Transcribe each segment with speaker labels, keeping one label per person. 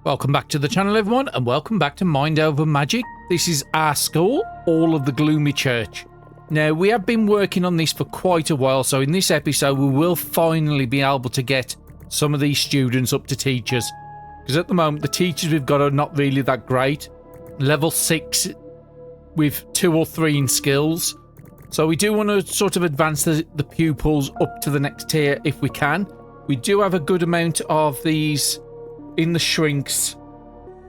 Speaker 1: Welcome back to the channel, everyone, and welcome back to Mind Over Magic. This is our school, All of the Gloomy Church. Now, we have been working on this for quite a while, so in this episode we will finally be able to get some of these students up to teachers. Because at the moment, the teachers we've got are not really that great. Level 6 with 2 or 3 in skills. So we do want to sort of advance the pupils up to the next tier if we can. We do have a good amount of these in the shrinks.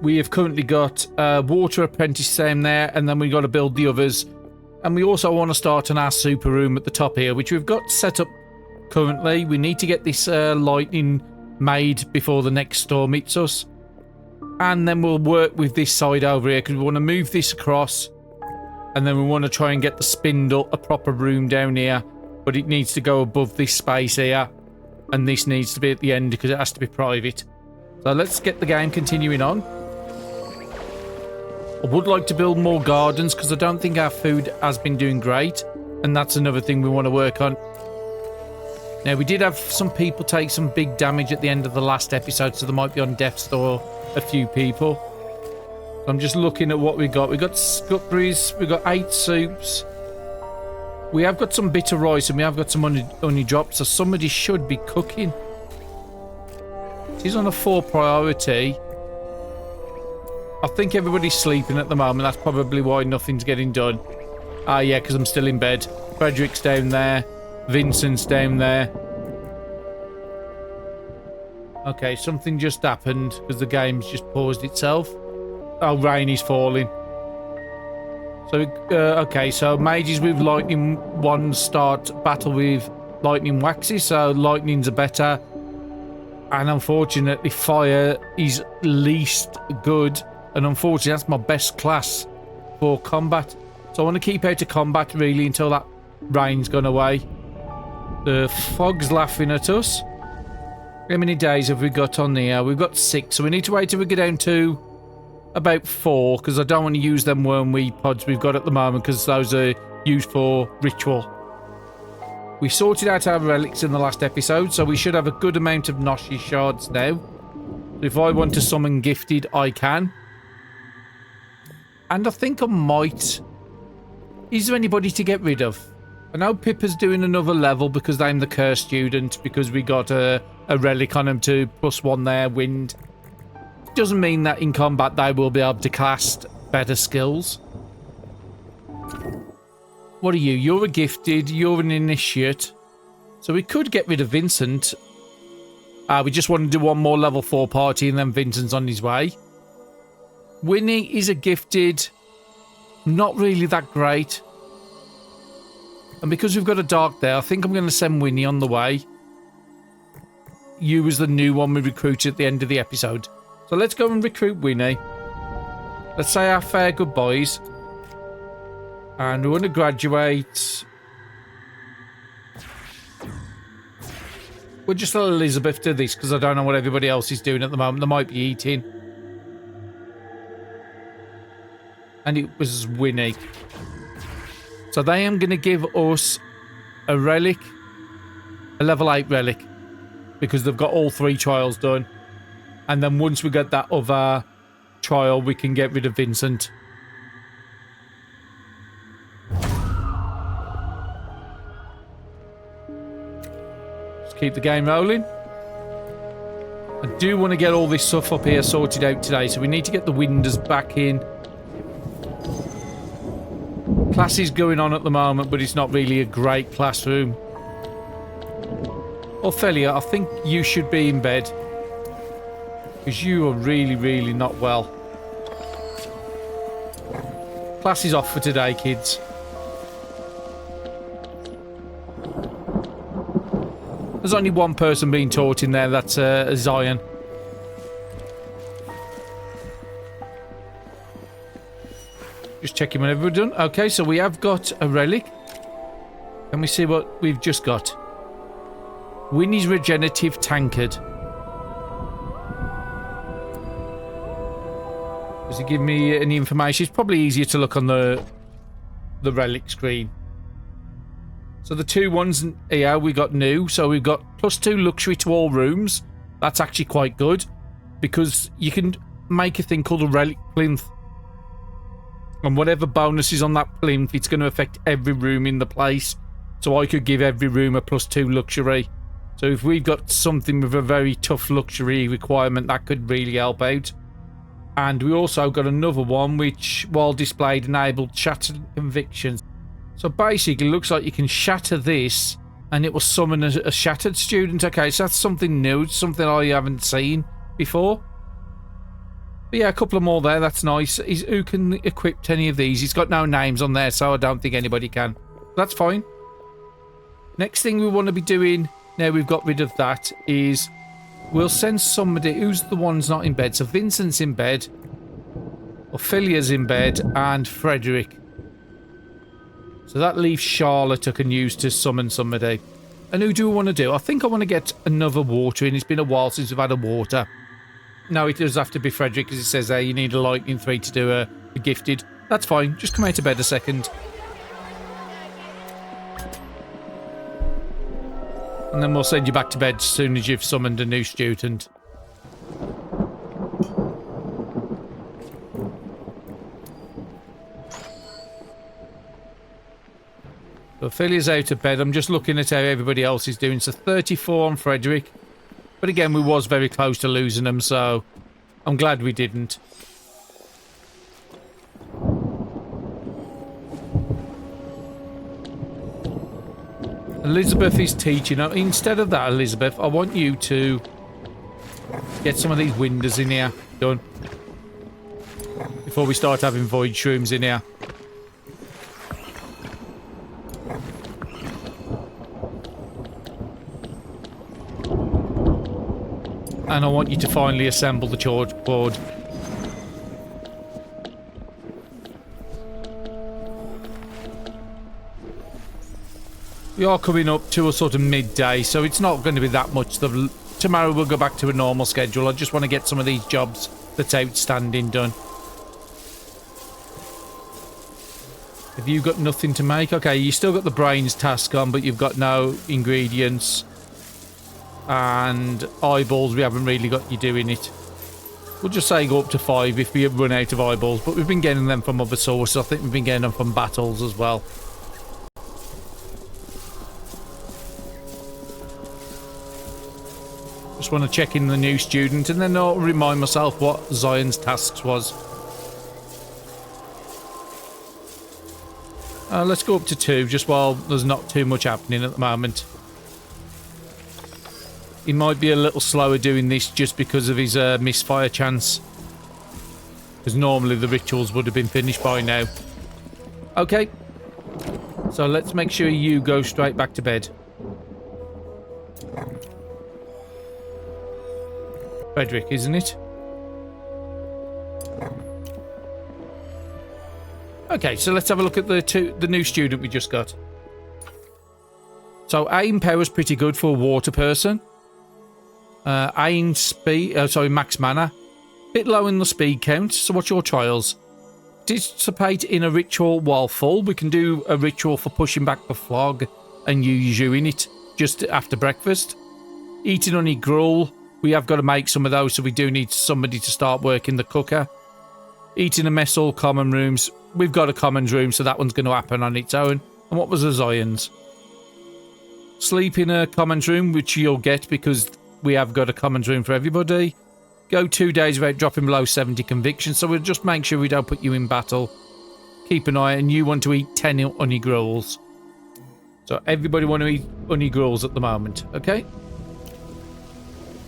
Speaker 1: We have currently got water apprentice down there, and then we got to build the others. And we also want to start on our super room at the top here, which we've got set up currently. We need to get this lightning made before the next storm hits us. And then we'll work with this side over here, because we want to move this across. And then we want to try and get the spindle, a proper room down here. But it needs to go above this space here. And this needs to be at the end, because it has to be private. So let's get the game continuing on. I would like to build more gardens because I don't think our food has been doing great. And that's another thing we want to work on. Now, we did have some people take some big damage at the end of the last episode, so there might be on deaths or a few people. I'm just looking at what we got. We got scupperies, we got 8 soups. We have got some bitter rice and we have got some honey drops, so somebody should be cooking. He's on a 4 priority. I think everybody's sleeping at the moment. That's probably why nothing's getting done. Ah, yeah, because I'm still in bed. Frederick's down there. Vincent's down there. Okay, something just happened because the game's just paused itself. Oh, rain is falling. So, okay, so mages with lightning wands start battle with lightning waxes. So lightnings are better. And unfortunately, fire is least good. And unfortunately, that's my best class for combat. So I want to keep out of combat, really, until that rain's gone away. The fog's laughing at us. How many days have we got on here? We've got 6. So we need to wait till we get down to about 4. Because I don't want to use them wormweed pods we've got at the moment. Because those are used for ritual. We sorted out our relics in the last episode, so we should have a good amount of Noshi shards now. If I want to summon gifted, I can. And I think I might... Is there anybody to get rid of? I know Pippa's doing another level because I'm the cursed student, because we got a relic on him to +1 their wind. Doesn't mean that in combat they will be able to cast better skills. What are you? You're a gifted. You're an initiate. So we could get rid of Vincent. We just want to do one more level 4 party and then Vincent's on his way. Winnie is a gifted. Not really that great. And because we've got a dark there, I think I'm going to send Winnie on the way. You was the new one we recruited at the end of the episode. So let's go and recruit Winnie. Let's say our fair goodbyes. And we want to graduate. We'll just let Elizabeth do this because I don't know what everybody else is doing at the moment. They might be eating. And it was Winnie. So they am going to give us a relic. A level 8 relic. Because they've got all 3 trials done. And then once we get that other trial, we can get rid of Vincent. Keep the game rolling. I do want to get all this stuff up here sorted out today, so we need to get the windows back in. Class is going on at the moment, but it's not really a great classroom. Ophelia, I think you should be in bed. Because you are really, really not well. Class is off for today, kids. There's only one person being taught in there, that's Zion. Just checking whenever we're done. Okay, so we have got a relic. Can we see what we've just got? Winnie's Regenerative Tankard. Does it give me any information? It's probably easier to look on the relic screen. So the 2 ones here we got new. So we've got +2 luxury to all rooms. That's actually quite good. because you can make a thing called a relic plinth. And whatever bonus is on that plinth, it's going to affect every room in the place. So I could give every room a +2 luxury. So if we've got something with a very tough luxury requirement, that could really help out. And we also got another one which, while displayed, enabled shattered convictions. So basically, it looks like you can shatter this and it will summon a shattered student. Okay, so that's something new, something I haven't seen before. But yeah, a couple of more there, that's nice. Who can equip any of these? He's got no names on there, so I don't think anybody can. That's fine. Next thing we want to be doing, now we've got rid of that, is we'll send somebody. Who's the one's not in bed? So Vincent's in bed, Ophelia's in bed, and Frederick. So that leaves Charlotte who can use to summon somebody. And who do we want to do? I think I want to get another water in. It's been a while since we've had a water. No, it does have to be Frederick, because it says there you need a lightning 3 to do a gifted. That's fine. Just come out of bed a second. And then we'll send you back to bed as soon as you've summoned a new student. So Ophelia's out of bed. I'm just looking at how everybody else is doing. So 34 on Frederick. But again, we was very close to losing them, so I'm glad we didn't. Elizabeth is teaching. Instead of that, Elizabeth, I want you to get some of these windows in here done before we start having void shrooms in here. And I want you to finally assemble the board. We are coming up to a sort of midday, so it's not going to be that much. Tomorrow we'll go back to a normal schedule. I just want to get some of these jobs that's outstanding done. Have you got nothing to make? Okay, you still got the brains task on, but you've got no ingredients. And eyeballs, we haven't really got you doing it. We'll just say go up to 5 if we run out of eyeballs, but we've been getting them from other sources. I think we've been getting them from battles as well. Just want to check in the new student, and then I'll remind myself what Zion's tasks was. Let's go up to 2, just while there's not too much happening at the moment. He might be a little slower doing this just because of his misfire chance. Because normally the rituals would have been finished by now. Okay. So let's make sure you go straight back to bed. Frederick, isn't it? Okay, so let's have a look at the new student we just got. So aim power is pretty good for a water person. Aim speed, max mana. Bit low in the speed count. So what's your trials? Participate in a ritual while full. We can do a ritual for pushing back the fog and use you in it just after breakfast. Eating honey gruel. We have got to make some of those, so we do need somebody to start working the cooker. Eating a mess hall, common rooms. We've got a commons room, so that one's going to happen on its own. And what was the Zion's? Sleep in a commons room, which you'll get because we have got a commons room for everybody. Go 2 days without dropping below 70 convictions, so we'll just make sure we don't put you in battle. Keep an eye, and you want to eat 10 honey gruels. So everybody want to eat honey gruels at the moment, okay?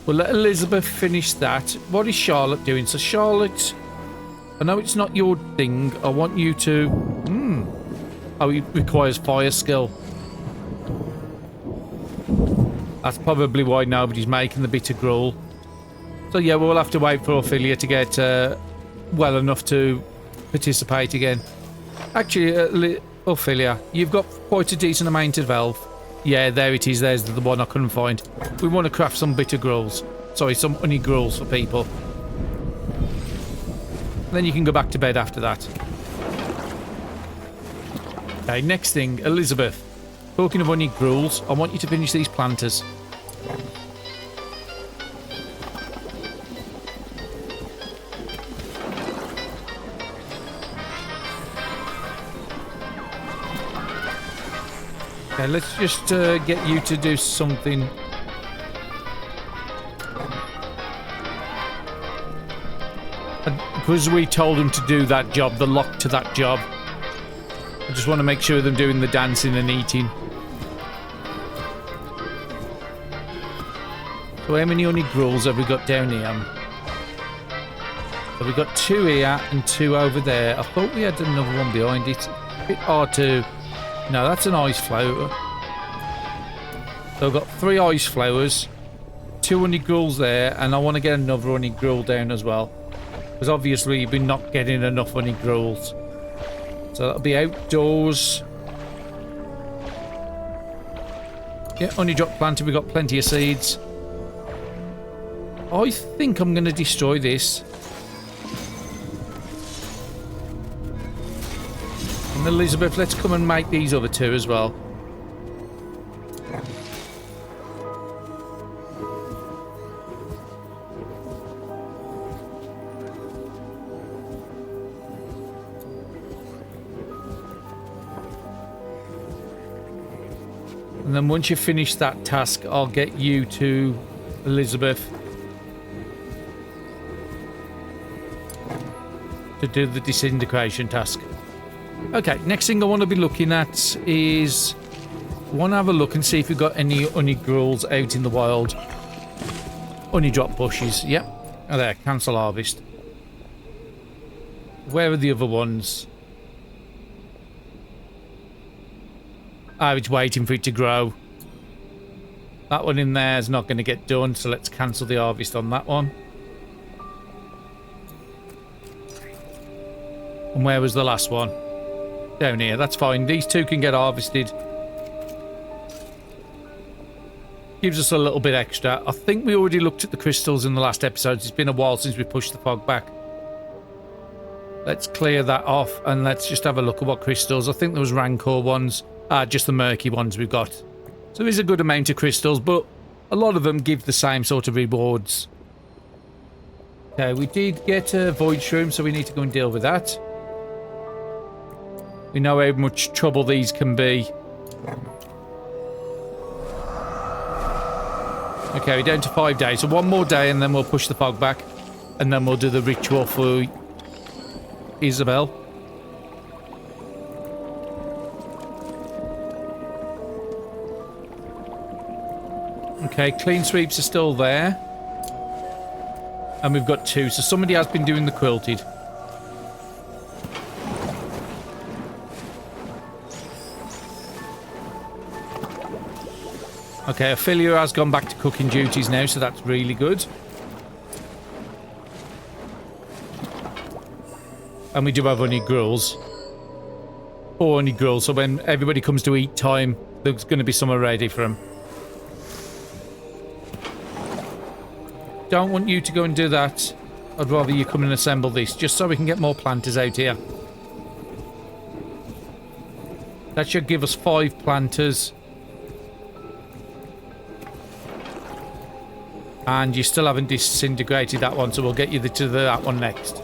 Speaker 1: We'll let Elizabeth finish that. What is Charlotte doing? So Charlotte, I know it's not your thing. I want you to... Oh, it requires fire skill. That's probably why nobody's making the bitter gruel. So yeah, we'll have to wait for Ophelia to get well enough to participate again. Actually, Ophelia, you've got quite a decent amount of health. Yeah, there it is. There's the one I couldn't find. We want to craft some bitter gruels. Sorry, some honey gruels for people. Then you can go back to bed after that. Okay, next thing, Elizabeth. Talking of honey gruels, I want you to finish these planters. Okay, let's just get you to do something. Because we told them to do that job, the lock to that job. I just want to make sure they're doing the dancing and eating. So how many honey gruels have we got down here? So we've got 2 here and 2 over there. I thought we had another one behind it. A bit hard to... No, that's an ice flower. So I've got 3 ice flowers, 2 honey gruels there, and I want to get another honey gruel down as well. Because obviously we're not getting enough honey gruels. So that'll be outdoors. Yeah, honey drop planted. We've got plenty of seeds. I think I'm going to destroy this. And Elizabeth, let's come and make these other 2 as well. And then once you finish that task, I'll get you to Elizabeth to do the disintegration task. Okay, next thing I want to be looking at is... I want to have a look and see if we've got any honey gruels out in the wild. Honey drop bushes, yep. Oh, there, cancel harvest. Where are the other ones? Oh, it's waiting for it to grow. That one in there is not going to get done, so let's cancel the harvest on that one. And where was the last one? Down here, that's fine. These 2 can get harvested. Gives us a little bit extra. I think we already looked at the crystals in the last episode. It's been a while since we pushed the fog back. Let's clear that off and let's just have a look at what crystals. I think there was Rancor ones. Just the murky ones we've got. So there's a good amount of crystals, but a lot of them give the same sort of rewards. Okay, we did get a void shroom, so we need to go and deal with that. We know how much trouble these can be. Okay, we're down to 5 days. So 1 more day and then we'll push the fog back. And then we'll do the ritual for Isabel. Okay, clean sweeps are still there. And we've got 2. So somebody has been doing the quilted. Okay, Ophelia has gone back to cooking duties now, so that's really good. And we do have honey gruels. 4 honey gruels, so when everybody comes to eat time, there's going to be somewhere ready for them. Don't want you to go and do that. I'd rather you come and assemble this, just so we can get more planters out here. That should give us 5 planters. And you still haven't disintegrated that one, so we'll get you to that one next.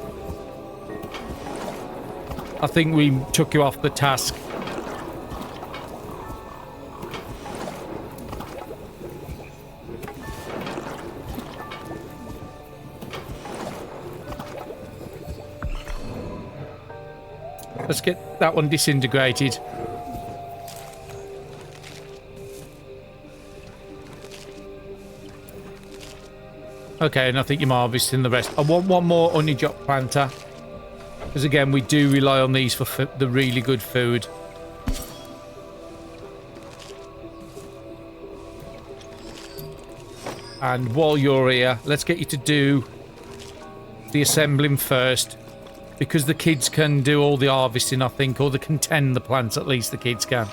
Speaker 1: I think we took you off the task. Let's get that one disintegrated. Okay, and I think you're harvesting the rest. I want 1 more honey drop planter. Because again, we do rely on these for the really good food. And while you're here, let's get you to do the assembling first. Because the kids can do all the harvesting, I think. Or they can tend the plants, at least the kids can.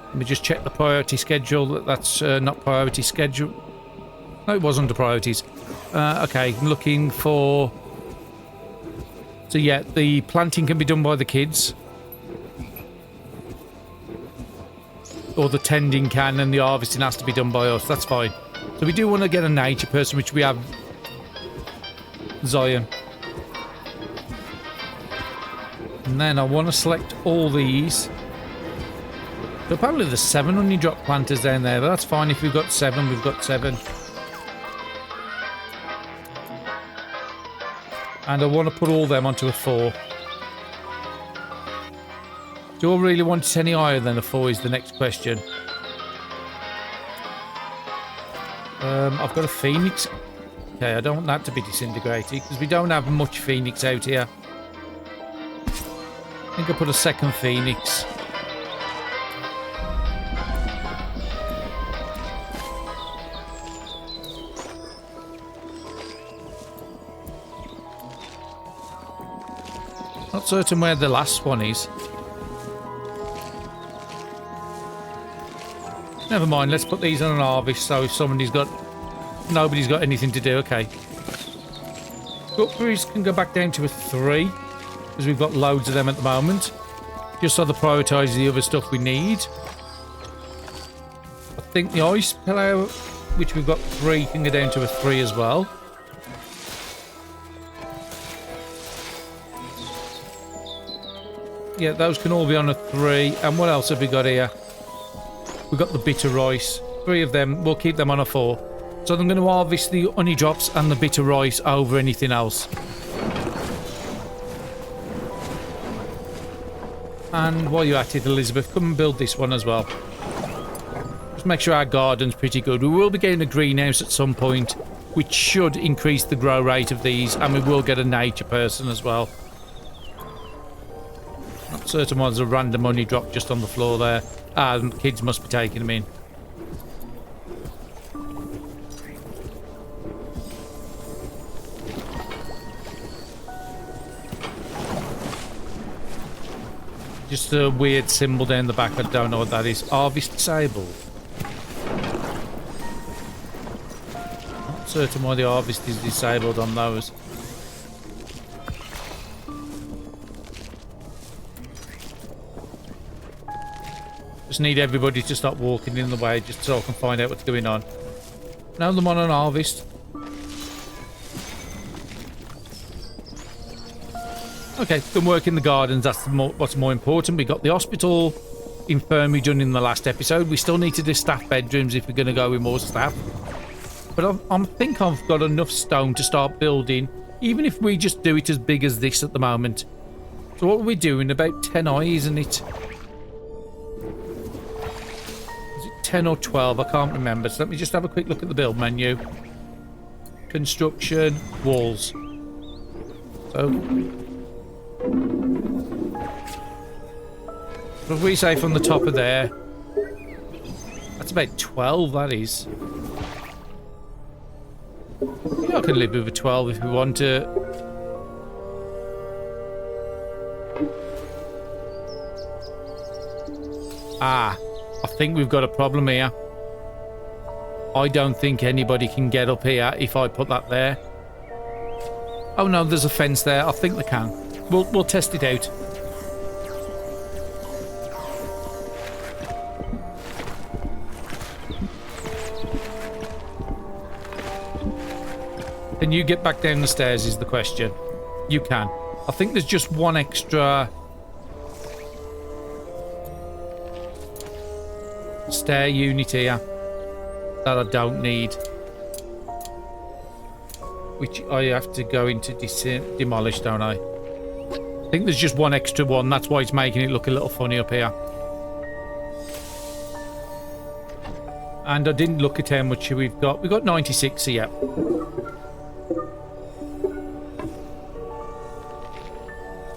Speaker 1: Let me just check the priority schedule. That's not priority schedule. No, it was under priorities. Okay, I'm looking for... So yeah, the planting can be done by the kids. Or the tending can, and the harvesting has to be done by us. That's fine. So we do want to get a nature person, which we have... Zion. And then I want to select all these. So apparently there's 7 honey drop planters down there, but that's fine. If we've got 7, we've got 7. And I want to put all them onto a 4. Do I really want it any higher than a 4 is the next question. I've got a phoenix. Okay, I don't want that to be disintegrated because we don't have much phoenix out here. I think I put a second phoenix. Not certain where the last one is. Never mind, let's put these on an harvest so if nobody's got anything to do. Okay. Upgrades can go back down to a 3 because we've got loads of them at the moment. Just so they prioritise the other stuff we need. I think the ice pillow, which we've got 3, can go down to a 3 as well. Yeah, those can all be on a 3. And what else have we got here? We've got the bitter rice. 3 of them. We'll keep them on a 4. So I'm going to harvest the honey drops and the bitter rice over anything else. And while you're at it, Elizabeth, come and build this one as well. Just make sure our garden's pretty good. We will be getting a greenhouse at some point, which should increase the grow rate of these. And we will get a nature person as well. Not certain ones, a random honey drop just on the floor there. The kids must be taking them in. Just a weird symbol down the back. I don't know what that is. Harvest disabled. Not certain why the harvest is disabled on those. Just need everybody to stop walking in the way just so I can find out what's going on. Now them on an harvest. Okay, been working the gardens. That's what's more important. We got the hospital infirmary done in the last episode. We still need to do staff bedrooms if we're going to go with more staff. But I think I've got enough stone to start building, even if we just do it as big as this at the moment. So what are we doing? About 10 eye, isn't it? 10 or 12, I can't remember. So let me just have a quick look at the build menu. Construction, walls. So, what if we say from the top of there? That's about 12, that is. Yeah, I can live with a 12 if we want to. I think we've got a problem here. I don't think anybody can get up here if I put that there. Oh no, there's a fence there. I think they can. We'll test it out. Can you get back down the stairs is the question. You can. I think there's just one extra stair unit here that I don't need, which I have to go into demolish, don't I? I think there's just one extra one. That's why it's making it look a little funny up here. And I didn't look at how much we've got. We've got 96 here.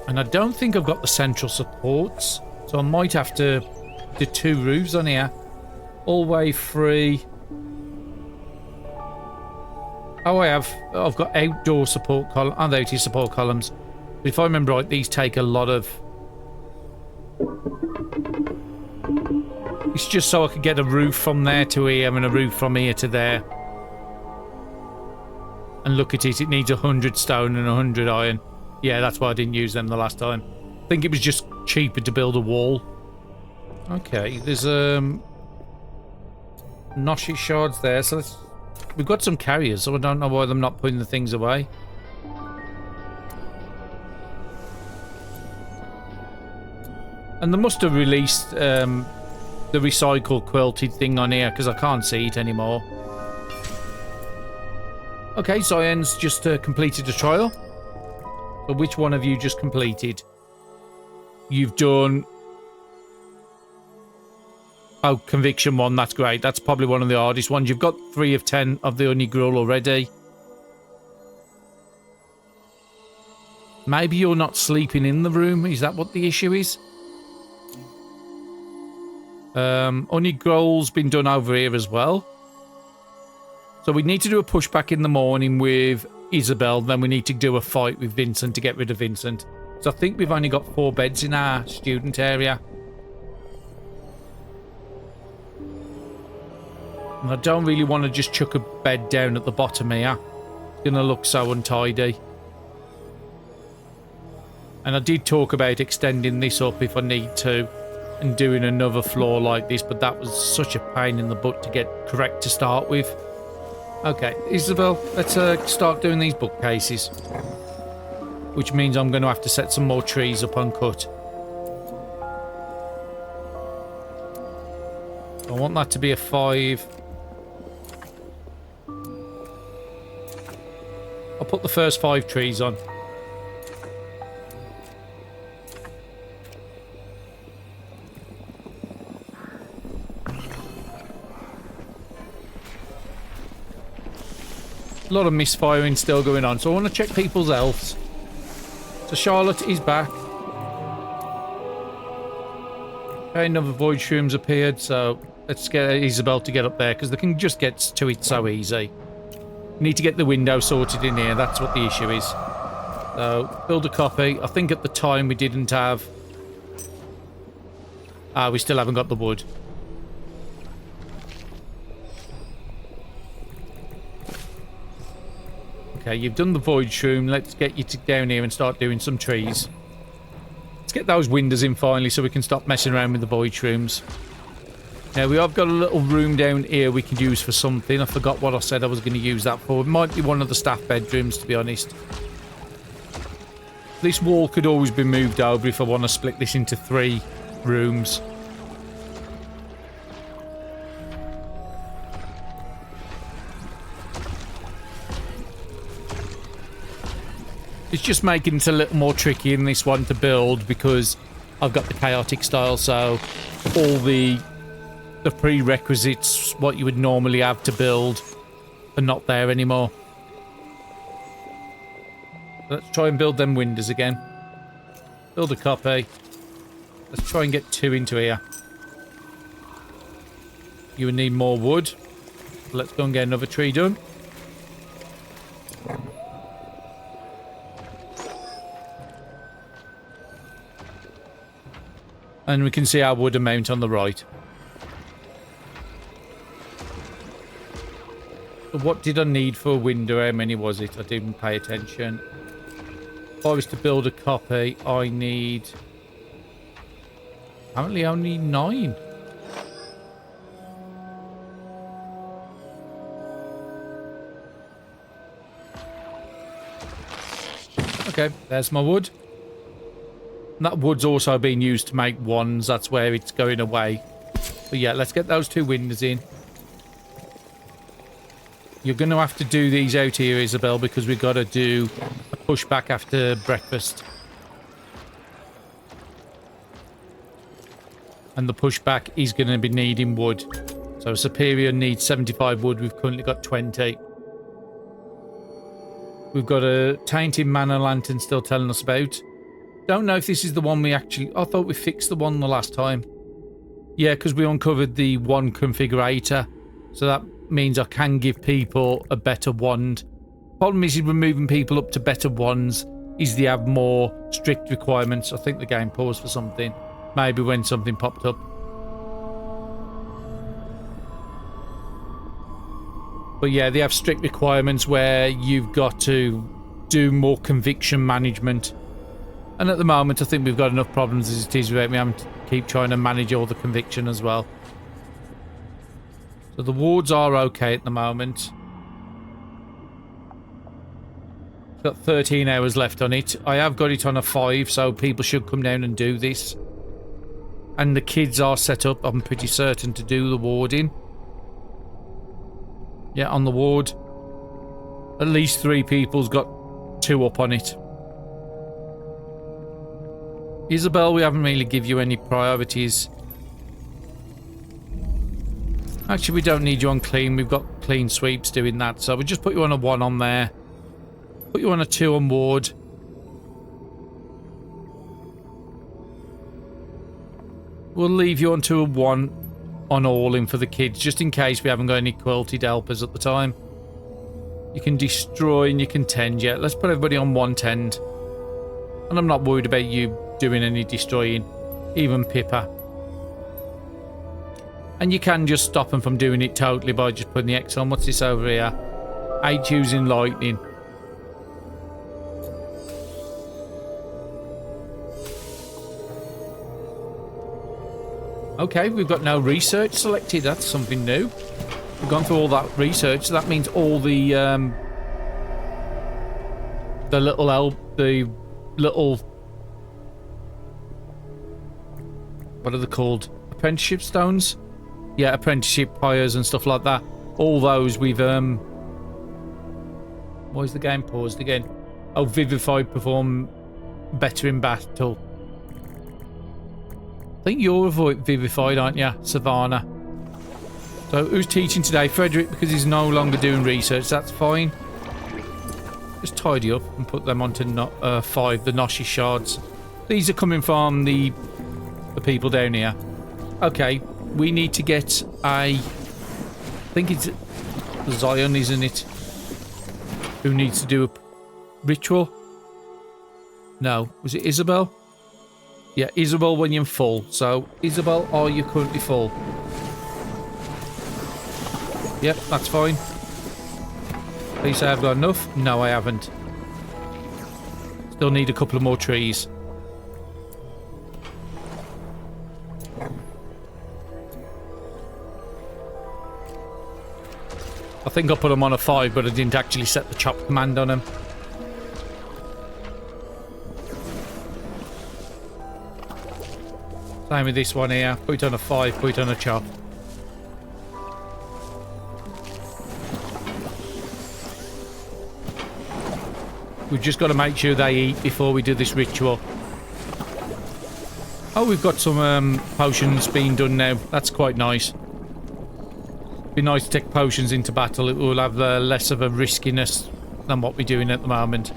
Speaker 1: And I don't think I've got the central supports, so I might have to do 2 roofs on here. All way free. Oh, I've got outdoor support column and outdoor support columns. But if I remember right, these take a lot of. It's just so I could get a roof from there to here and a roof from here to there. And look at it, it needs 100 stone and 100 iron. Yeah, that's why I didn't use them the last time. I think it was just cheaper to build a wall. Okay, there's Noshi shards there, so we've got some carriers, so I don't know why they're not putting the things away. And they must have released the recycled quilted thing on here because I can't see it anymore. Okay, Cyan's just completed a trial. So which one have you just completed? You've done... Oh, conviction 1, that's great. That's probably one of the hardest ones. You've got 3 of 10 of the honey gruel already. Maybe you're not sleeping in the room. Is that what the issue is? Honey gruel's been done over here as well. So we need to do a pushback in the morning with Isabel. Then we need to do a fight with Vincent to get rid of Vincent. So I think we've only got 4 beds in our student area. And I don't really want to just chuck a bed down at the bottom here. It's going to look so untidy. And I did talk about extending this up if I need to and doing another floor like this, but that was such a pain in the butt to get correct to start with. Okay, Isabel, let's start doing these bookcases. Which means I'm going to have to set some more trees up uncut. I want that to be a 5. I'll put the first 5 trees on. A lot of misfiring still going on, so I want to check people's healths. So Charlotte is back. Okay, another void shroom's appeared, so let's get Isabel to get up there, because they can just get to it so easy. Need to get the window sorted in here, that's what the issue is. So, build a copy. I think at the time we didn't have... we still haven't got the wood. Okay, you've done the void shroom. Let's get you down here and start doing some trees. Let's get those windows in finally so we can stop messing around with the void shrooms. Now, we have got a little room down here we can use for something. I forgot what I said I was going to use that for. It might be one of the staff bedrooms, to be honest. This wall could always be moved over if I want to split this into 3 rooms. It's just making it a little more tricky in this one to build because I've got the chaotic style, so all the prerequisites, what you would normally have to build, are not there anymore. Let's try and build them windows again. Build a copy. Let's try and get 2 into here. You would need more wood. Let's go and get another tree done. And we can see our wood amount on the right. But what did I need for a window? How many was it? I didn't pay attention. If I was to build a copy, I need... apparently only 9. Okay, there's my wood. And that wood's also being used to make wands. That's where it's going away. But yeah, let's get those 2 windows in. You're going to have to do these out here, Isabel, because we've got to do a pushback after breakfast. And the pushback is going to be needing wood. So Superior needs 75 wood. We've currently got 20. We've got a tainted mana lantern still telling us about. Don't know if this is the one we actually... I thought we fixed the one the last time. Yeah, because we uncovered the wand configurator. So that means I can give people a better wand. Problem is we're moving people up to better wands is they have more strict requirements. I think the game paused for something. Maybe when something popped up. But yeah, they have strict requirements where you've got to do more conviction management. And at the moment, I think we've got enough problems as it is without me having to keep trying to manage all the conviction as well. So the wards are okay at the moment. Got 13 hours left on it. I have got it on a 5, so people should come down and do this. And the kids are set up, I'm pretty certain, to do the warding. Yeah, on the ward. At least 3 people's got 2 up on it. Isabel, we haven't really give you any priorities. Actually, we don't need you on clean. We've got clean sweeps doing that. So we'll just put you on a 1 on there. Put you on a 2 on ward. We'll leave you onto a 1 on all in for the kids, just in case we haven't got any quilted helpers at the time. You can destroy and you can tend. Yeah, let's put everybody on 1 tend. And I'm not worried about you doing any destroying. Even Pippa. And you can just stop them from doing it totally by just putting the X on. What's this over here? 8 using lightning. Okay, we've got no research selected. That's something new. We've gone through all that research. So that means all the little what are they called? Apprenticeship stones? Yeah, apprenticeship pyres and stuff like that. All those we've why is the game paused again? Oh, vivified, perform better in battle. I think you're vivified, aren't you, Savannah? So who's teaching today? Frederick, because he's no longer doing research. That's fine. Just tidy up and put them onto 5, the Noshi shards. These are coming from the people down here. Okay, we need to get I think it's Zion, isn't it? Who needs to do a ritual? No, was it Isabel? Yeah, Isabel when you're full. So, Isabel, are you currently full? Yep, that's fine. Please say I've got enough. No, I haven't. Still need a couple of more trees. I think I put them on a 5, but I didn't actually set the chop command on them. Same with this one here. Put it on a 5, put it on a chop. We've just got to make sure they eat before we do this ritual. Oh, we've got some potions being done now. That's quite nice. Be nice to take potions into battle. It will have less of a riskiness than what we're doing at the moment.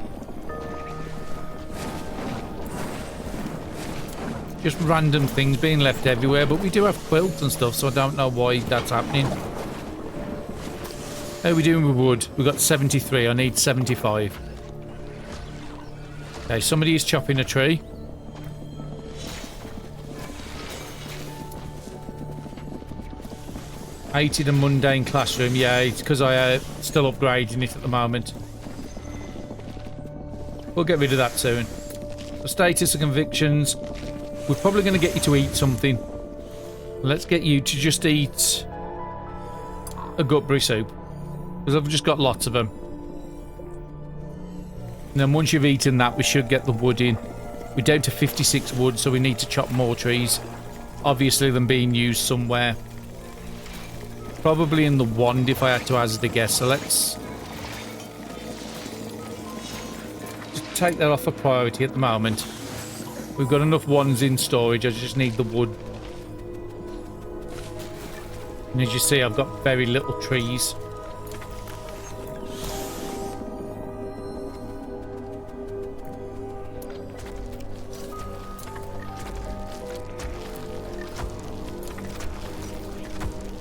Speaker 1: Just random things being left everywhere, but we do have quilts and stuff, so I don't know why that's happening. How are we doing with wood? We've got 73. I need 75. Okay, somebody is chopping a tree. Hated a mundane classroom. Yeah, it's because I still upgrading it at the moment. We'll get rid of that soon. The status of convictions. We're probably going to get you to eat something. Let's get you to just eat a gutberry soup. Because I've just got lots of them. And then once you've eaten that, we should get the wood in. We're down to 56 wood, so we need to chop more trees. Obviously, them being used somewhere. Probably in the wand, if I had to hazard a guess. So let's just take that off a priority at the moment. We've got enough wands in storage. I just need the wood. And as you see, I've got very little trees.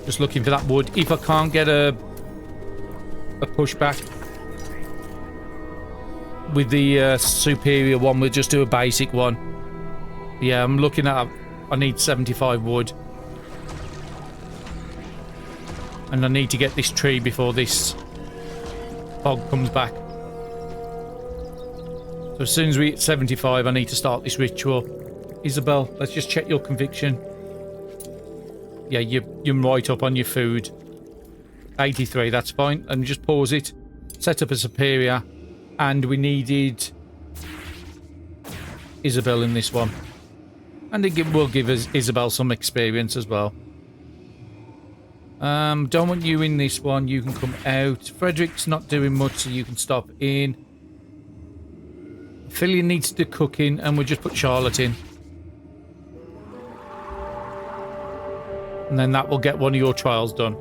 Speaker 1: Just looking for that wood. If I can't get a pushback with the superior one, we'll just do a basic one. Yeah, I'm looking at... I need 75 wood. And I need to get this tree before this fog comes back. So as soon as we hit 75, I need to start this ritual. Isabel, let's just check your conviction. Yeah, you're right up on your food. 83, that's fine. And just pause it. Set up a superior. And we needed Isabel in this one. And it will give us Isabel some experience as well. Don't want you in this one. You can come out. Frederick's not doing much, so you can stop in. Philly needs to do cooking, and we'll just put Charlotte in. And then that will get one of your trials done.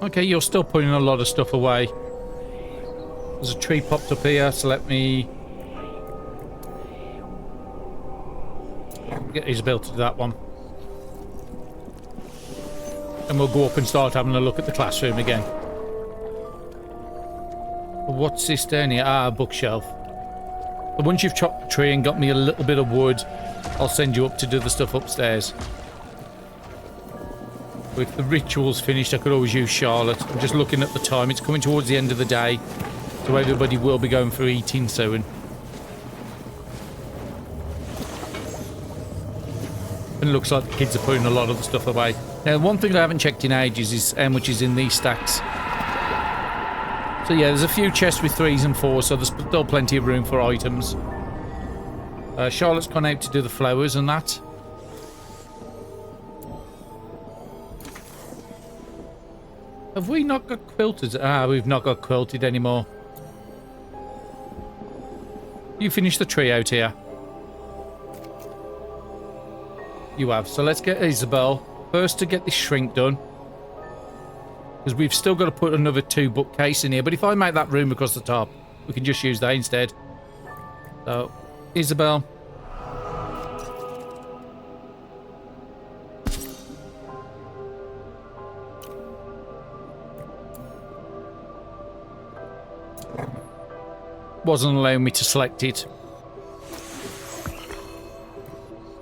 Speaker 1: Okay, you're still putting a lot of stuff away. There's a tree popped up here, so let me get Isabel to do that one. And we'll go up and start having a look at the classroom again. What's this down here? Ah, a bookshelf. But once you've chopped the tree and got me a little bit of wood, I'll send you up to do the stuff upstairs. If the ritual's finished, I could always use Charlotte. I'm just looking at the time. It's coming towards the end of the day, so everybody will be going for eating soon. And it looks like the kids are putting a lot of the stuff away. Now, one thing I haven't checked in ages is how much is in these stacks. So yeah, there's a few chests with 3s and 4s, so there's still plenty of room for items. Charlotte's gone out to do the flowers and that. Have we not got quilted? Ah, we've not got quilted anymore. You finished the tree out here. You have. So let's get Isabel first to get this shrink done. Because we've still got to put another 2 bookcase in here. But if I make that room across the top, we can just use that instead. So, Isabel. Wasn't allowing me to select it.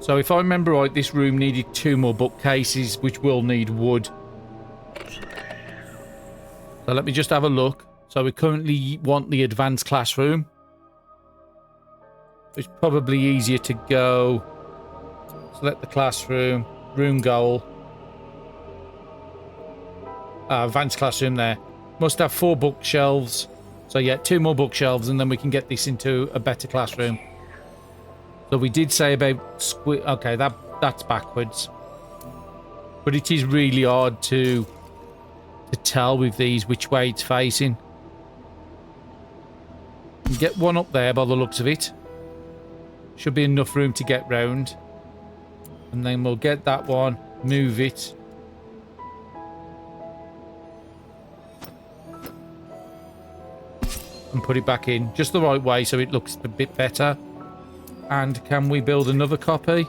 Speaker 1: So if I remember right, this room needed 2 more bookcases, which will need wood. So let me just have a look. So we currently want the advanced classroom. It's probably easier to go. Select the classroom. Room goal. Advanced classroom there. Must have 4 bookshelves. So yeah, 2 more bookshelves and then we can get this into a better classroom. So we did say about okay, that's backwards. But it is really hard to tell with these which way it's facing. Get one up there by the looks of it. Should be enough room to get round. And then we'll get that one, move it. And put it back in just the right way so it looks a bit better. And can we build another copy?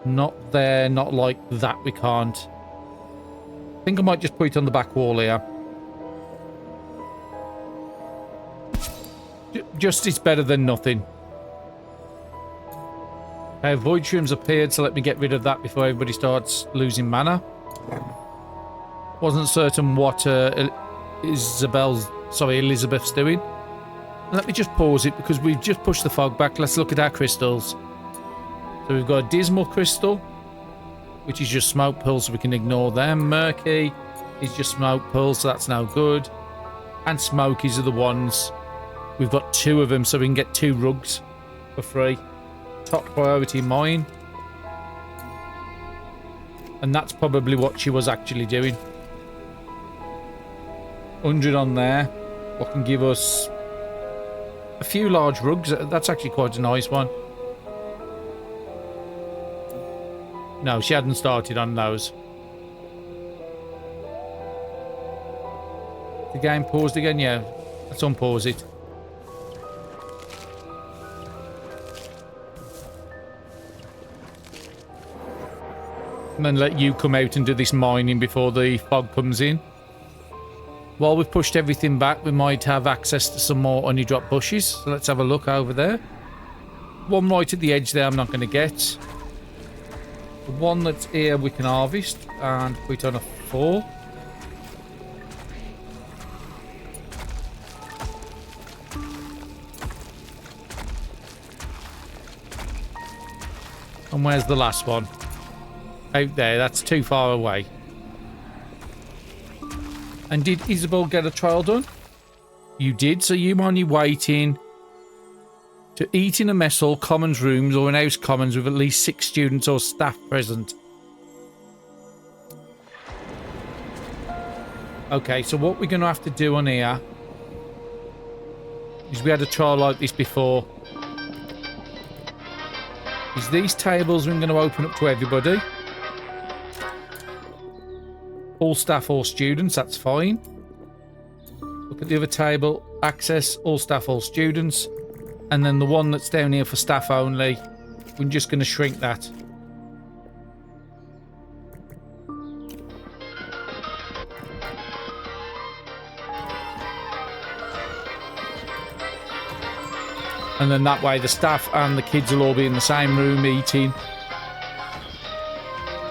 Speaker 1: Not there, not like that, we can't. I think I might just put it on the back wall here. Just it's better than nothing. Okay, void shrooms appeared, so let me get rid of that before everybody starts losing mana. Wasn't certain what Elizabeth's doing. Let me just pause it because we've just pushed the fog back. Let's look at our crystals. So we've got a dismal crystal, which is just smoke pulls, so we can ignore them. Murky is just smoke pulls, so that's no good. And smokies are the ones. We've got 2 of them, so we can get 2 rugs for free. Top priority mine. And that's probably what she was actually doing. 100 on there. What can give us a few large rugs. That's actually quite a nice one. No, she hadn't started on those. The game paused again? Yeah. Let's unpause it. And then let you come out and do this mining before the fog comes in. While we've pushed everything back, we might have access to some more honey drop bushes. So let's have a look over there. One right at the edge there I'm not going to get. The one that's here we can harvest and put on a 4. And where's the last one? Out there, that's too far away. And did Isabel get a trial done? You did, so you only waiting to eat in a mess hall, commons rooms, or in house commons with at least 6 students or staff present. Okay, so what we're going to have to do on here is we had a trial like this before. Is these tables we're going to open up to everybody. All staff, all students, that's fine. Look at the other table. Access, all staff, all students. And then the one that's down here for staff only, we're just going to shrink that. And then that way the staff and the kids will all be in the same room eating.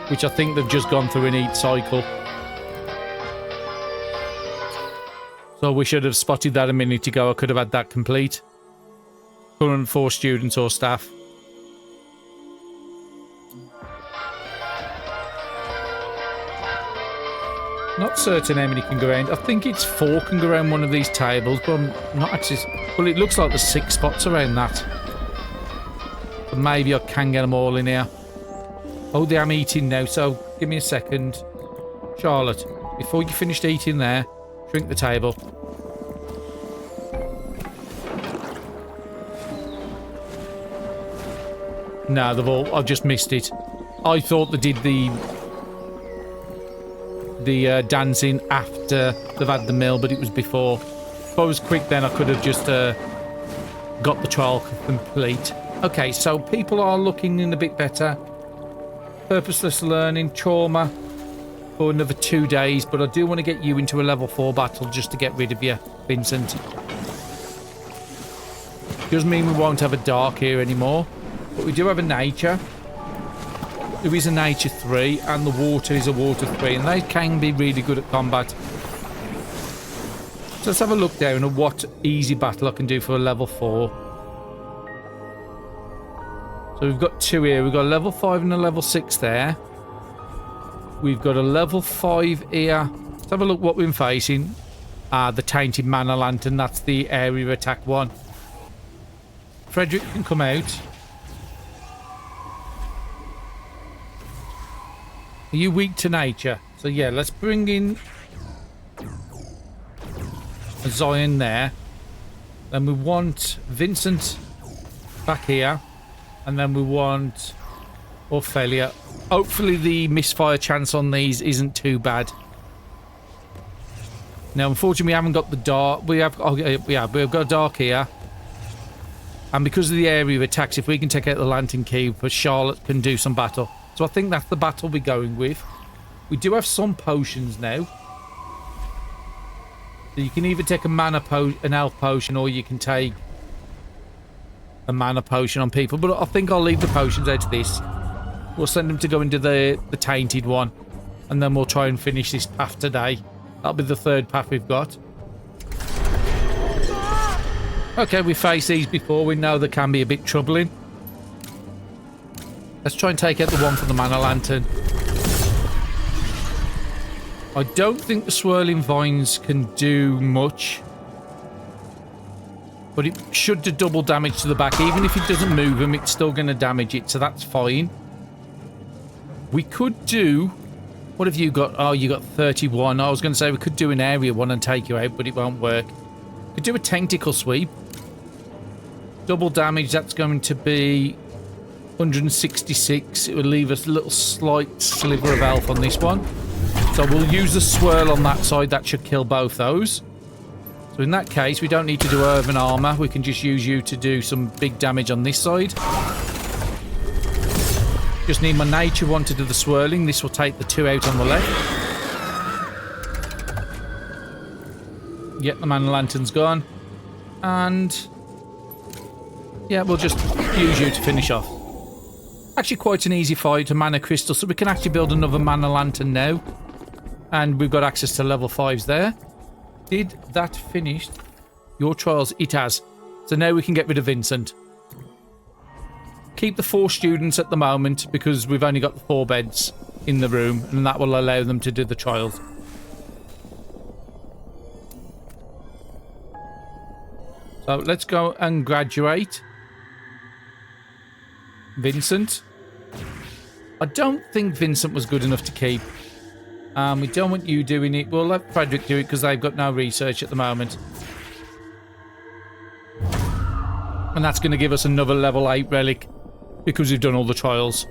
Speaker 1: Which I think they've just gone through an eat cycle. So we should have spotted that a minute ago. I could have had that complete. Current 4 students or staff. Not certain how many can go around. I think it's 4 can go around one of these tables, but I'm not actually... Well, it looks like there's 6 spots around that. But maybe I can get them all in here. Oh, they am eating now, so give me a second. Charlotte, before you finished eating there, shrink the table. No, they've all... I've just missed it. I thought they did the dancing after they've had the meal, but it was before. If I was quick then I could have just got the trial complete. Okay, so people are looking in a bit better. Purposeless learning, trauma for another 2 days, but I do want to get you into a level 4 battle just to get rid of you, Vincent. Doesn't mean we won't have a dark here anymore, but we do have a nature. There is a nature 3 and the water is a water 3, and they can be really good at combat. So let's have a look down at what easy battle I can do for a level 4. So we've got 2 here. We've got a level 5 and a level 6 there. We've got a level 5 here. Let's have a look what we're facing. The Tainted Mana Lantern. That's the area attack one. Frederick can come out. Are you weak to nature? So yeah, let's bring in a Zion there. Then we want Vincent back here. And then we want Ophelia. Hopefully the misfire chance on these isn't too bad. Now, unfortunately, we haven't got the dark. We have, oh, yeah, we've got a dark here. And because of the area of attacks, if we can take out the Lantern Key, Charlotte can do some battle. So I think that's the battle we're going with. We do have some potions now. So you can either take a mana potion, an health potion, or you can take a mana potion on people. But I think I'll leave the potions out of this. We'll send them to go into the tainted one. And then we'll try and finish this path today. That'll be the 3rd path we've got. Okay, we faced these before. We know they can be a bit troubling. Let's try and take out the one for the Mana Lantern. I don't think the Swirling Vines can do much. But it should do double damage to the back. Even if it doesn't move them, it's still going to damage it. So that's fine. We could do... What have you got? Oh, you got 31. I was going to say we could do an area one and take you out, but it won't work. We could do a tactical sweep. Double damage, that's going to be 166. It will leave us a little slight sliver of health on this one. So we'll use the swirl on that side. That should kill both those. So in that case, we don't need to do Earthen Armor. We can just use you to do some big damage on this side. Just need my nature one to do the swirling. This will take the 2 out on the left. Yep, the Mana Lantern's gone. And... yeah, we'll just use you to finish off. Actually quite an easy fight, a Mana Crystal, so we can actually build another Mana Lantern now. And we've got access to level 5s there. Did that finish your trials? It has. So now we can get rid of Vincent. Keep the 4 students at the moment because we've only got the 4 beds in the room, and that will allow them to do the trials. So let's go and graduate. Vincent. I don't think Vincent was good enough to keep. We don't want you doing it. We'll let Frederick do it because they've got no research at the moment. And that's going to give us another level 8 relic because we've done all the trials.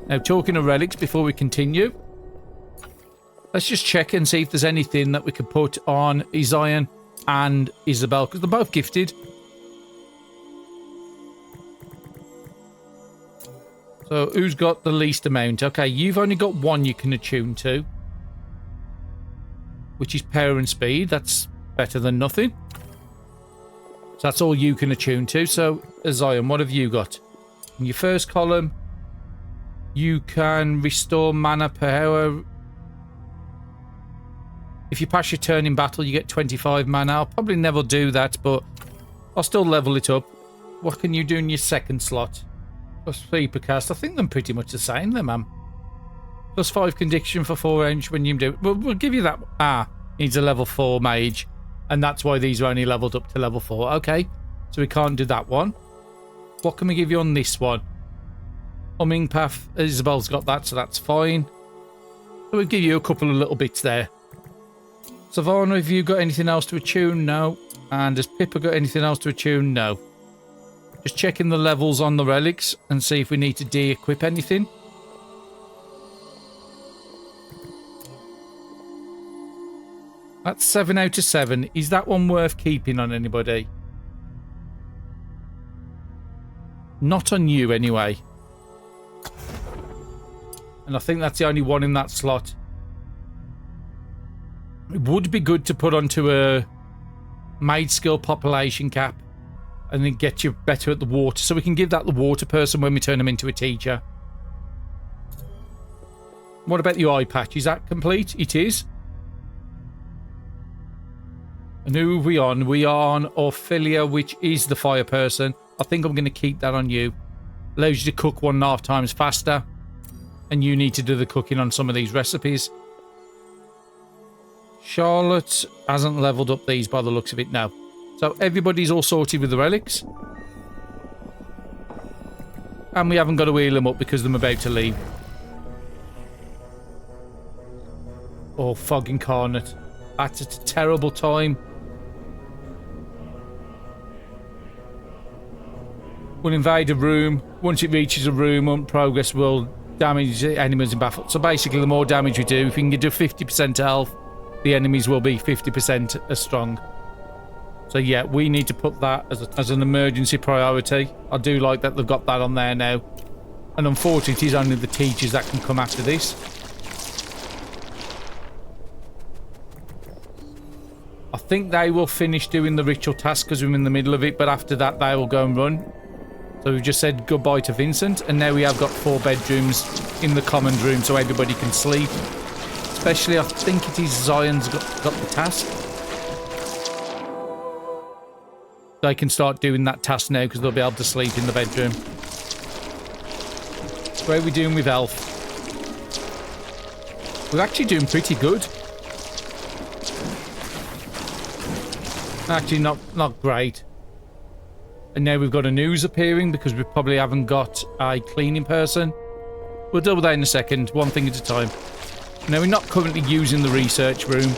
Speaker 1: Now, talking of relics, before we continue, let's just check and see if there's anything that we could put on Zion and Isabel because they're both gifted. So, who's got the least amount? Okay, you've only got one you can attune to, which is power and speed. That's better than nothing. So that's all you can attune to. So, Zion, what have you got? In your first column, you can restore mana per hour. If you pass your turn in battle, you get 25 mana. I'll probably never do that, but I'll still level it up. What can you do in your second slot? Plus 3 per cast. I think they're pretty much the same there, man. Plus 5 condition for 4 range when you do it. We'll give you that. Needs a level 4 mage. And that's why these are only leveled up to level 4. Okay, so we can't do that one. What can we give you on this one? Humming Path. Isabel's got that, so that's fine. So we'll give you a couple of little bits there. Savannah, have you got anything else to attune? No. And has Pippa got anything else to attune? No. Just checking the levels on the relics and see if we need to de-equip anything. That's 7 out of 7. Is that one worth keeping on anybody? Not on you, anyway. And I think that's the only one in that slot. It would be good to put onto a maid skill population cap and then get you better at the water. So we can give that the water person when we turn them into a teacher. What about the eye patch? Is that complete? It is. And who are we on? We are on Ophelia, which is the fire person. I think I'm going to keep that on you. Allows you to cook 1.5 times faster. And you need to do the cooking on some of these recipes. Charlotte hasn't leveled up these by the looks of it now. So everybody's all sorted with the relics. And we haven't got to wheel them up because I'm about to leave. Oh, fog incarnate. That's a terrible time. We'll invade a room. Once it reaches a room, on progress will damage the enemies in battle. So basically, the more damage we do, if we can do 50% health, the enemies will be 50% as strong. So yeah, we need to put that as an emergency priority. I do like that they've got that on there now. And unfortunately, it is only the teachers that can come after this. I think they will finish doing the ritual task because we're in the middle of it, but after that they will go and run. So we've just said goodbye to Vincent, and now we have got 4 bedrooms in the common room so everybody can sleep. Especially, I think it is Zion's got the task. They can start doing that task now because they'll be able to sleep in the bedroom. What are we doing with Elf? We're actually doing pretty good. Actually, not great. And now we've got a news appearing because we probably haven't got a cleaning person. We'll deal with that in a second, one thing at a time. Now, we're not currently using the research room.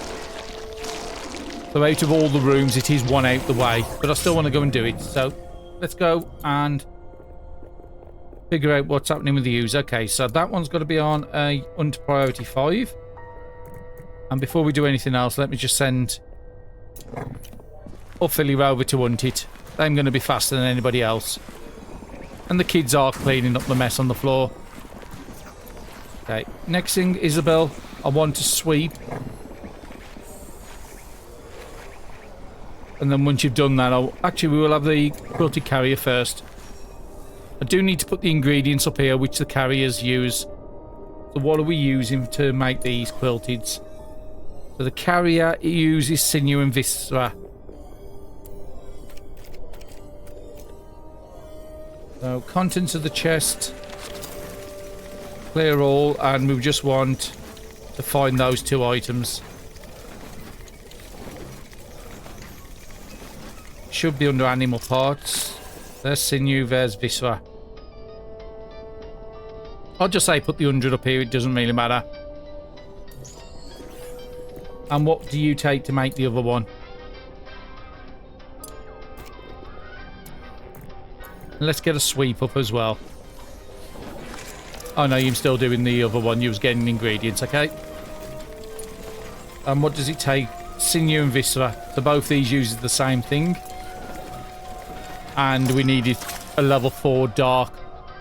Speaker 1: So out of all the rooms, it is one out the way. But I still want to go and do it. So let's go and figure out what's happening with the use. Okay, so that one's got to be on a under priority 5. And before we do anything else, let me just send Ophelia over to hunt it. I'm going to be faster than anybody else. And the kids are cleaning up the mess on the floor. Okay, next thing, Isabel, I want to sweep. And then once you've done that, actually we will have the quilted carrier first. I do need to put the ingredients up here, which the carriers use. So what are we using to make these quilted? So the carrier uses sinew and viscera. So contents of the chest, clear all, and we just want to find those 2 items. should be under animal parts. There's sinew, there's viscera. I'll just say put the 100 up here, it doesn't really matter. And what do you take to make the other one? Let's get a sweep up as well. Oh no, you're still doing the other one. You was getting ingredients, okay? And what does it take? Sinew and viscera. So both these uses the same thing. And we needed a level 4 dark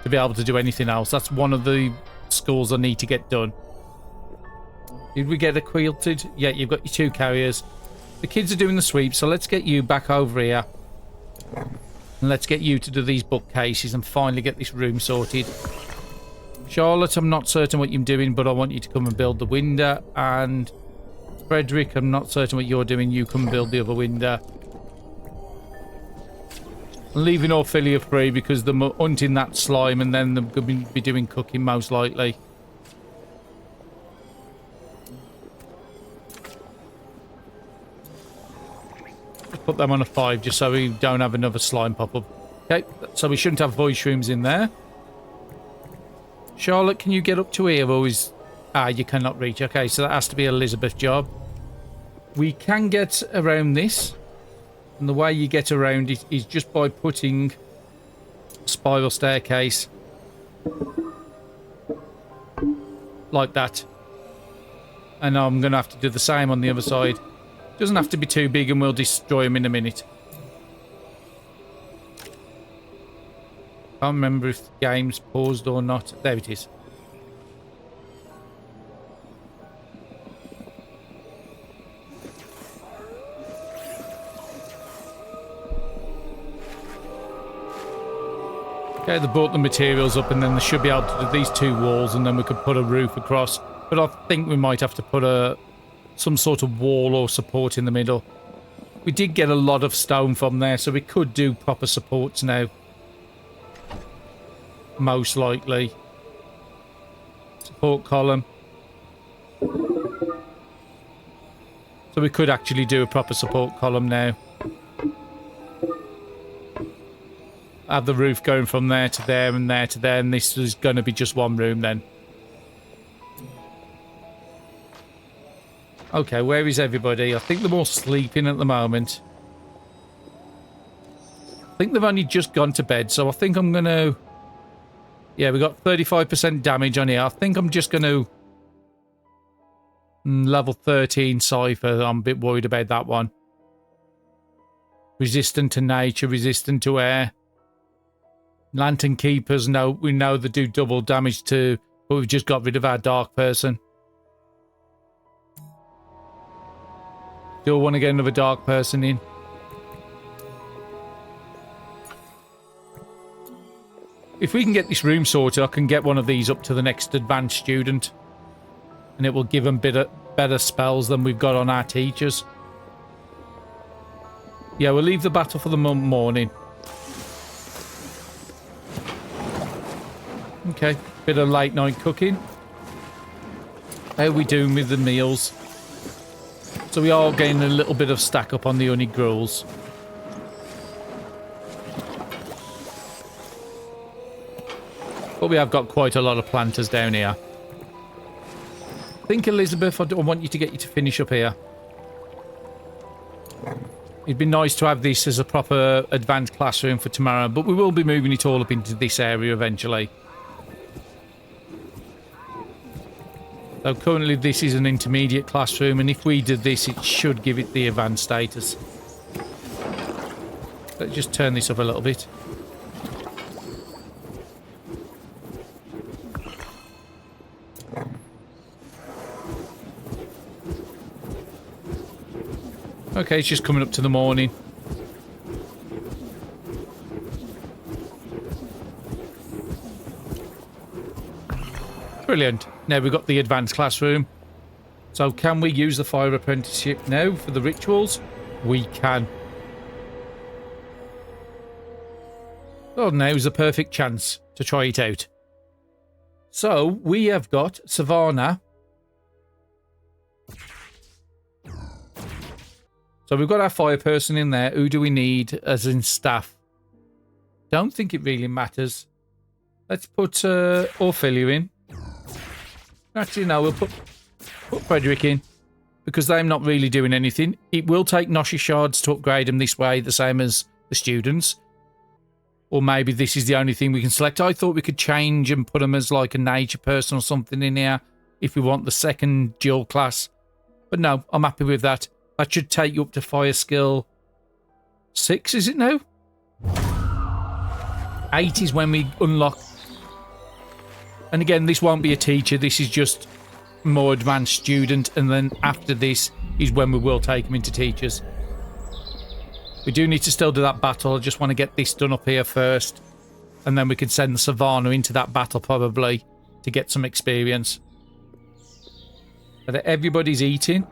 Speaker 1: to be able to do anything else. That's one of the schools I need to get done. Did we get a quilted? Yeah, you've got your 2 carriers. The kids are doing the sweep, so let's get you back over here. And let's get you to do these bookcases and finally get this room sorted. Charlotte, I'm not certain what you're doing, but I want you to come and build the window. And Frederick, I'm not certain what you're doing. You come and build the other window. I'm leaving Ophelia free because they're hunting that slime and then they're going to be doing cooking most likely. Put them on a 5 just so we don't have another slime pop up. Okay, so we shouldn't have void shrooms in there. Charlotte, can you get up to here? Always. Ah, you cannot reach. Okay, so that has to be Elizabeth's job. We can get around this. And the way you get around it is just by putting a spiral staircase like that. And I'm going to have to do the same on the other side. Doesn't have to be too big and we'll destroy them in a minute. Can't remember if the game's paused or not. There it is. Okay, they brought the materials up and then they should be able to do these 2 walls and then we could put a roof across. But I think we might have to put some sort of wall or support in the middle. We did get a lot of stone from there, so we could do proper supports now. Most likely. Support column. So we could actually do a proper support column now. Have the roof going from there to there and there to there, and this is going to be just one room then. Okay, where is everybody? I think they're all sleeping at the moment. I think they've only just gone to bed, so I think I'm going to... Yeah, we got 35% damage on here. I think I'm just going to... Level 13 Cypher. I'm a bit worried about that one. Resistant to nature, resistant to air. Lantern Keepers, no, we know they do double damage to... But we've just got rid of our dark person. Still want to get another dark person in. If we can get this room sorted, I can get one of these up to the next advanced student. And it will give them better spells than we've got on our teachers. Yeah, we'll leave the battle for the morning. Okay, bit of late night cooking. How are we doing with the meals? So we are getting a little bit of stack up on the honey gruels. But we have got quite a lot of planters down here. I think, Elizabeth, I want you to get you to finish up here. It'd be nice to have this as a proper advanced classroom for tomorrow, but we will be moving it all up into this area eventually. So currently this is an intermediate classroom, and if we did this, it should give it the advanced status. Let's just turn this up a little bit. Okay, it's just coming up to the morning. Brilliant. Now we've got the advanced classroom. So can we use the fire apprenticeship now for the rituals? We can. Oh, now's the perfect chance to try it out. So we have got Savannah. So we've got our fire person in there. Who do we need as in staff? Don't think it really matters. Let's put Ophelia in. Actually, no, we'll put Frederick in. Because they're not really doing anything. It will take Noshi shards to upgrade them this way, the same as the students. Or maybe this is the only thing we can select. I thought we could change and put them as like a nature person or something in here if we want the second dual class. But no, I'm happy with that. That should take you up to fire skill 6, is it now? 8 is when we unlock. And again, this won't be a teacher. This is just more advanced student, and then after this is when we will take them into teachers. We do need to still do that battle. I just want to get this done up here first, and then we can send the Savannah into that battle probably to get some experience. But everybody's eating.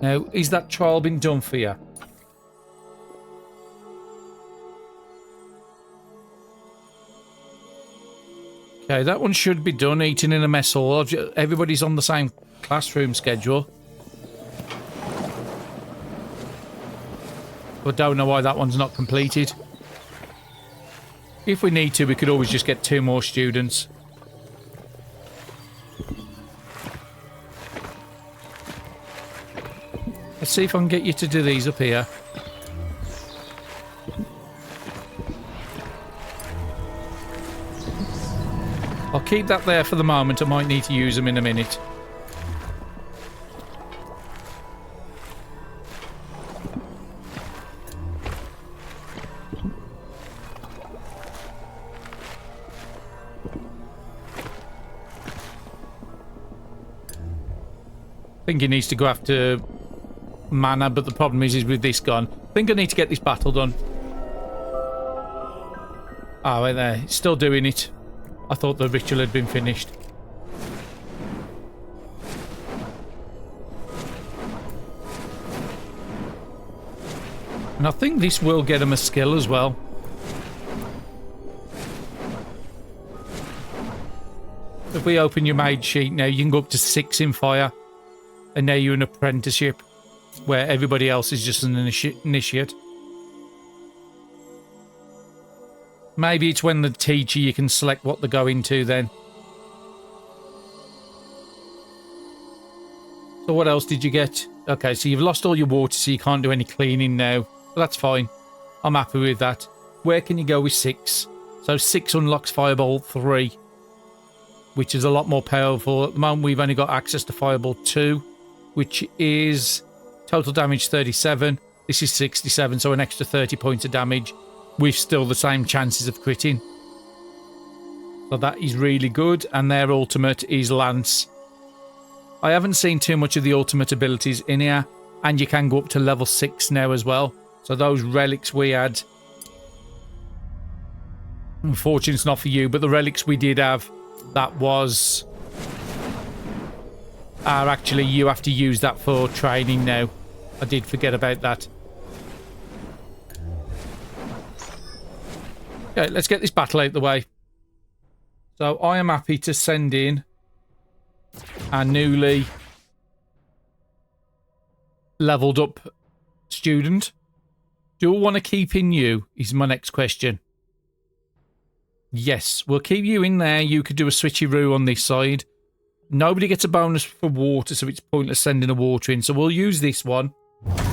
Speaker 1: Now, is that trial been done for you? Okay, that one should be done, eating in a mess hall. Everybody's on the same classroom schedule. But don't know why that one's not completed. If we need to, we could always just get 2 more students. Let's see if I can get you to do these up here. I'll keep that there for the moment. I might need to use them in a minute. I think he needs to go after mana, but the problem is with this gun. I think I need to get this battle done. Oh, right there. It's still doing it. I thought the ritual had been finished. And I think this will get him a skill as well. If we open your mage sheet now, you can go up to 6 in fire. And now you're an apprenticeship, where everybody else is just an initiate. Maybe it's when the teacher you can select what they go into then. So what else did you get? Okay, so you've lost all your water, so you can't do any cleaning now. But that's fine. I'm happy with that. Where can you go with 6? So 6 unlocks Fireball 3, which is a lot more powerful. At the moment, we've only got access to Fireball 2, which is total damage 37. This is 67, so an extra 30 points of damage. With still the same chances of critting. So that is really good. And their ultimate is Lance. I haven't seen too much of the ultimate abilities in here. And you can go up to level 6 now as well. So those relics we had. Unfortunately, it's not for you. But the relics we did have, that was... actually, you have to use that for training now. I did forget about that. Okay, let's get this battle out of the way. So I am happy to send in our newly leveled up student. Do I want to keep in you is my next question. Yes, we'll keep you in there. You could do a switcheroo on this side. Nobody gets a bonus for water, so it's pointless sending a water in. So we'll use this one.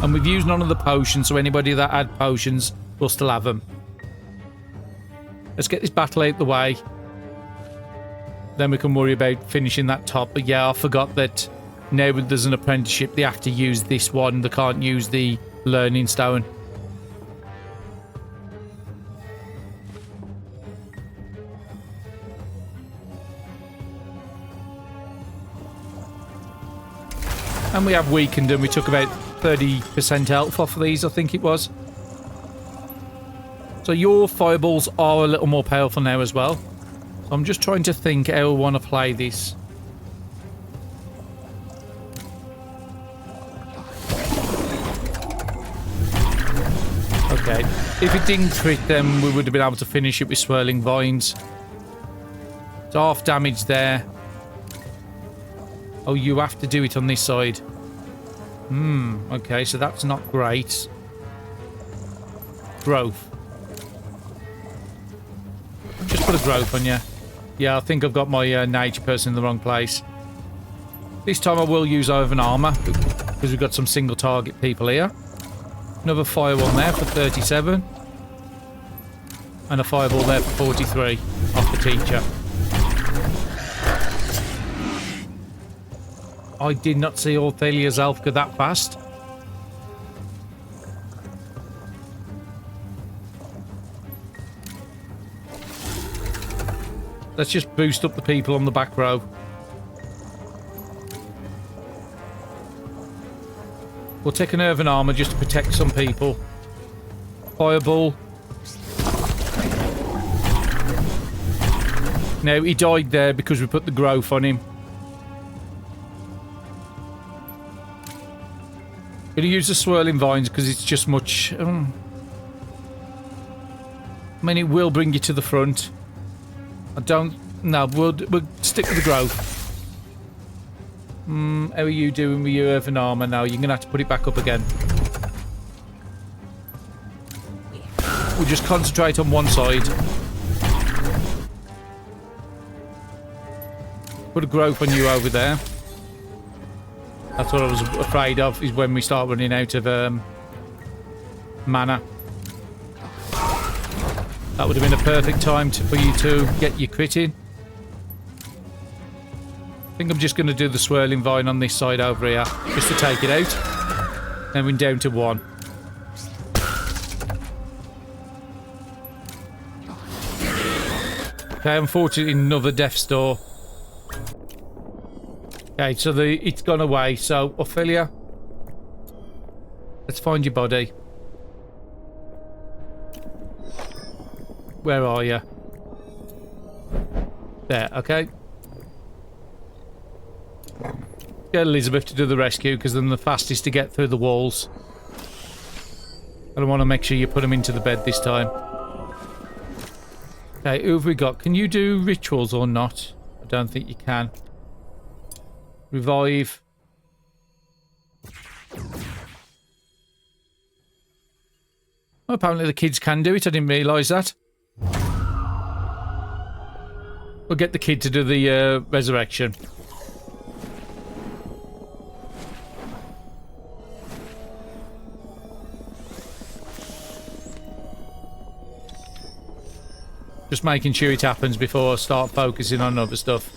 Speaker 1: And we've used none of the potions, so anybody that had potions will still have them. Let's get this battle out the way. Then we can worry about finishing that top. But yeah, I forgot that now there's an apprenticeship. They have to use this one. They can't use the learning stone. And we have weakened them. We took about 30% health off of these, I think it was. So your fireballs are a little more powerful now as well. So I'm just trying to think how I want to play this. Okay. If it didn't crit them, we would have been able to finish it with swirling vines. It's half damage there. Oh, you have to do it on this side. Okay, so that's not great. Growth. Just put a growth on you. Yeah, I think I've got my nature person in the wrong place. This time I will use Iron armor because we've got some single target people here. Another fireball there for 37. And a fireball there for 43 off the teacher. I did not see Orthelia's elf go that fast. Let's just boost up the people on the back row. We'll take an earthen armor just to protect some people. Fireball. Now, he died there because we put the growth on him. Gonna use the swirling vines because it's just much... I mean, it will bring you to the front. I don't... No, we'll stick with the growth. How are you doing with your earthen armor now? You're gonna have to put it back up again. We'll just concentrate on one side. Put a growth on you over there. That's what I was afraid of, is when we start running out of mana. That would have been a perfect time for you to get your crit in. I think I'm just going to do the swirling vine on this side over here, just to take it out. Then we're down to 1. Okay, unfortunately another death's door. Okay, so it's gone away. So, Ophelia, let's find your body. Where are you? There, okay. Get Elizabeth to do the rescue, because then the fastest to get through the walls. I want to make sure you put them into the bed this time. Okay, who have we got? Can you do rituals or not? I don't think you can. Revive. Well, apparently the kids can do it. I didn't realise that. We'll get the kid to do the resurrection. Just making sure it happens before I start focusing on other stuff.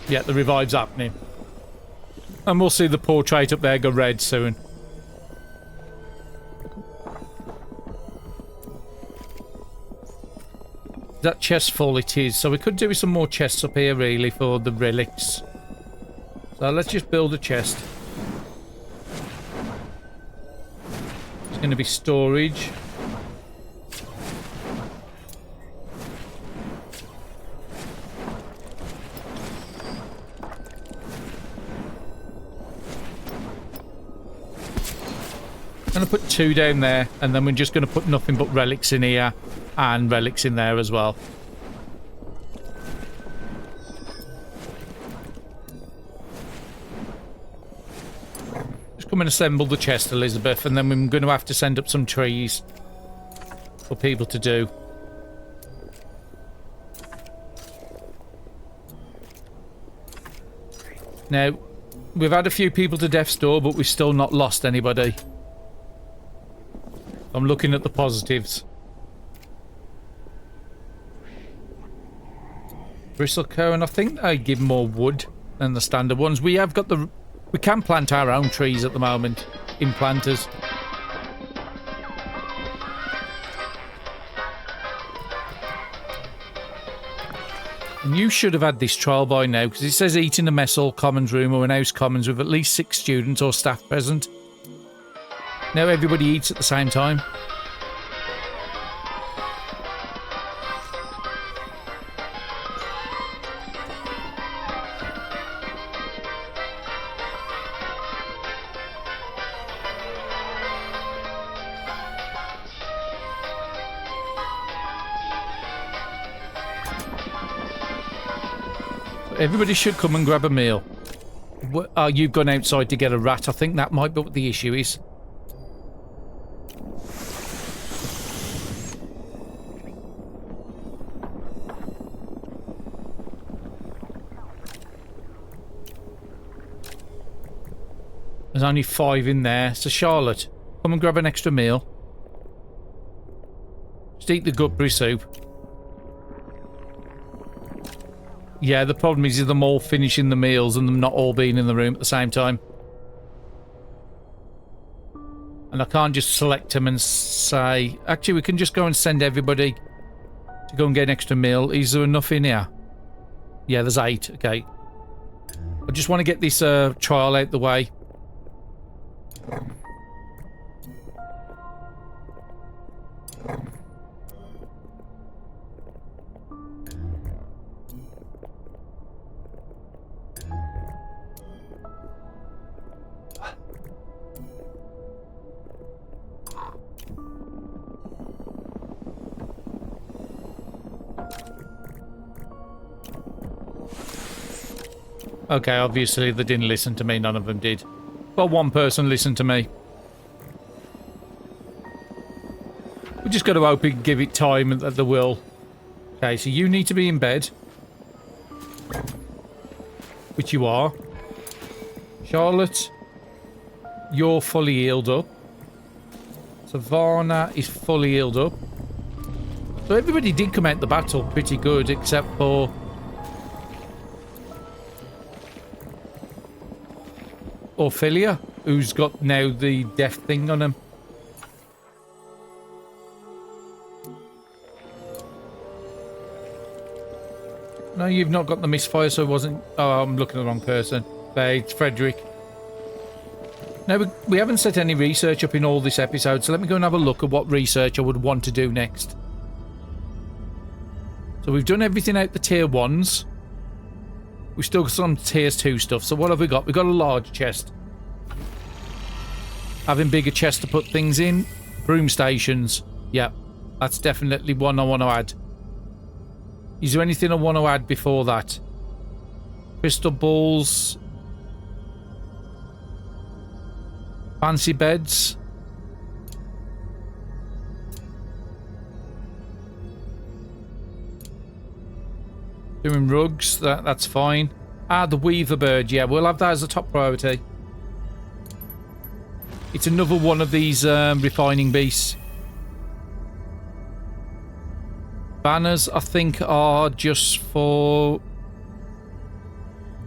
Speaker 1: Yeah, the revive's happening. And we'll see the portrait up there go red soon. That chest full it is, so we could do with some more chests up here really for the relics. So let's just build a chest. It's going to be storage. I'm going to put 2 down there, and then we're just going to put nothing but relics in here, and relics in there as well. Just come and assemble the chest, Elizabeth, and then we're going to have to send up some trees for people to do. Now, we've had a few people to death's door, but we've still not lost anybody. I'm looking at the positives. Bristlecone, I think I give more wood than the standard ones. We have got the... We can plant our own trees at the moment in planters. And you should have had this trial by now, because it says eat in a mess hall, commons room or an house commons with at least 6 students or staff present. Now everybody eats at the same time. Everybody should come and grab a meal. Oh, you've gone outside to get a rat. I think that might be what the issue is. There's only 5 in there. So Charlotte, come and grab an extra meal. Just eat the gutberry soup. Yeah, the problem is them all finishing the meals and them not all being in the room at the same time. And I can't just select them and say... Actually, we can just go and send everybody to go and get an extra meal. Is there enough in here? Yeah, there's 8. Okay. I just want to get this trial out the way. Okay, obviously they didn't listen to me. None of them did. But one person listened to me. We just got to hope and give it time and that they will. Okay, so you need to be in bed. Which you are. Charlotte, you're fully healed up. Savannah is fully healed up. So everybody did come out the battle pretty good, except for... Ophelia, who's got now the death thing on him. No, you've not got the misfire, so it wasn't... Oh, I'm looking at the wrong person. It's Frederick. No, we haven't set any research up in all this episode, so let me go and have a look at what research I would want to do next. So we've done everything out the tier 1s. We've still got some tiers 2 stuff. So what have we got? We've got a large chest. Having bigger chests to put things in. Broom stations. Yeah, that's definitely one I want to add. Is there anything I want to add before that? Crystal balls. Fancy beds. Doing rugs, that's fine. Ah, the weaver bird, yeah, we'll have that as a top priority. It's another one of these refining beasts. Banners, I think, are just for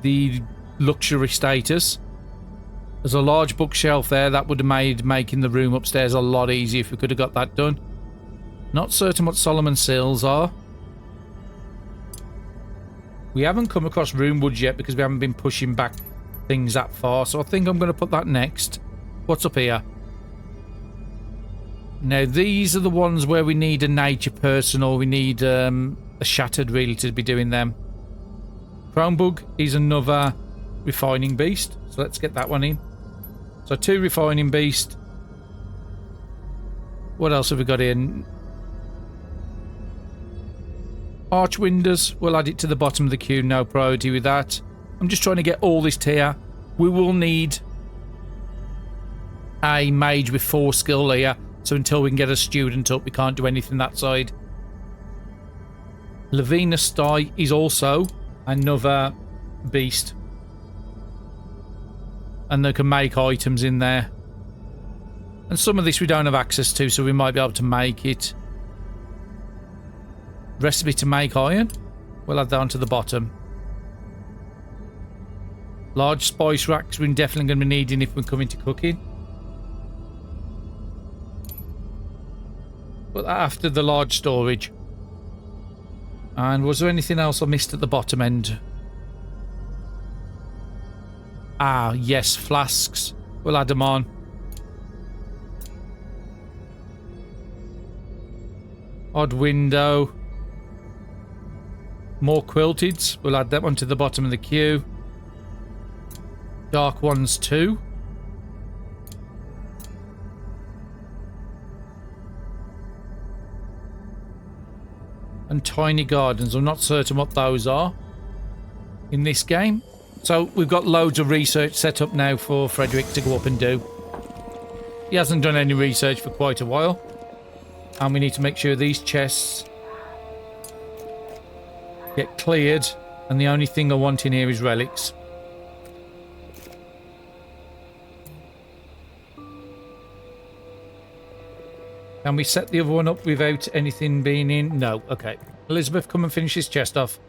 Speaker 1: the luxury status. There's a large bookshelf there. That would have made making the room upstairs a lot easier if we could have got that done. Not certain what Solomon's seals are. We haven't come across room woods yet because we haven't been pushing back things that far. So I think I'm going to put that next. What's up here? Now, these are the ones where we need a nature person or we need a shattered really to be doing them. Chromebug is another refining beast. So let's get that one in. So 2 refining beast. What else have we got in? Arch windows, we'll add it to the bottom of the queue, no priority with that. I'm just trying to get all this tier. We will need a mage with 4 skill here, so until we can get a student up, we can't do anything that side. Lavina Sty is also another beast. And they can make items in there. And some of this we don't have access to, so we might be able to make it. Recipe to make iron. We'll add that onto the bottom. Large spice racks we're definitely going to be needing if we're coming to cooking. Put that after the large storage. And was there anything else I missed at the bottom end? Ah, yes, flasks. We'll add them on. Odd window. More quilteds. We'll add that one to the bottom of the queue. Dark ones too. And tiny gardens. I'm not certain what those are in this game. So we've got loads of research set up now for Frederick to go up and do. He hasn't done any research for quite a while. And we need to make sure these chests get cleared. And the only thing I want in here is relics. Can we set the other one up without anything being in? No. Okay. Elizabeth, come and finish this chest off.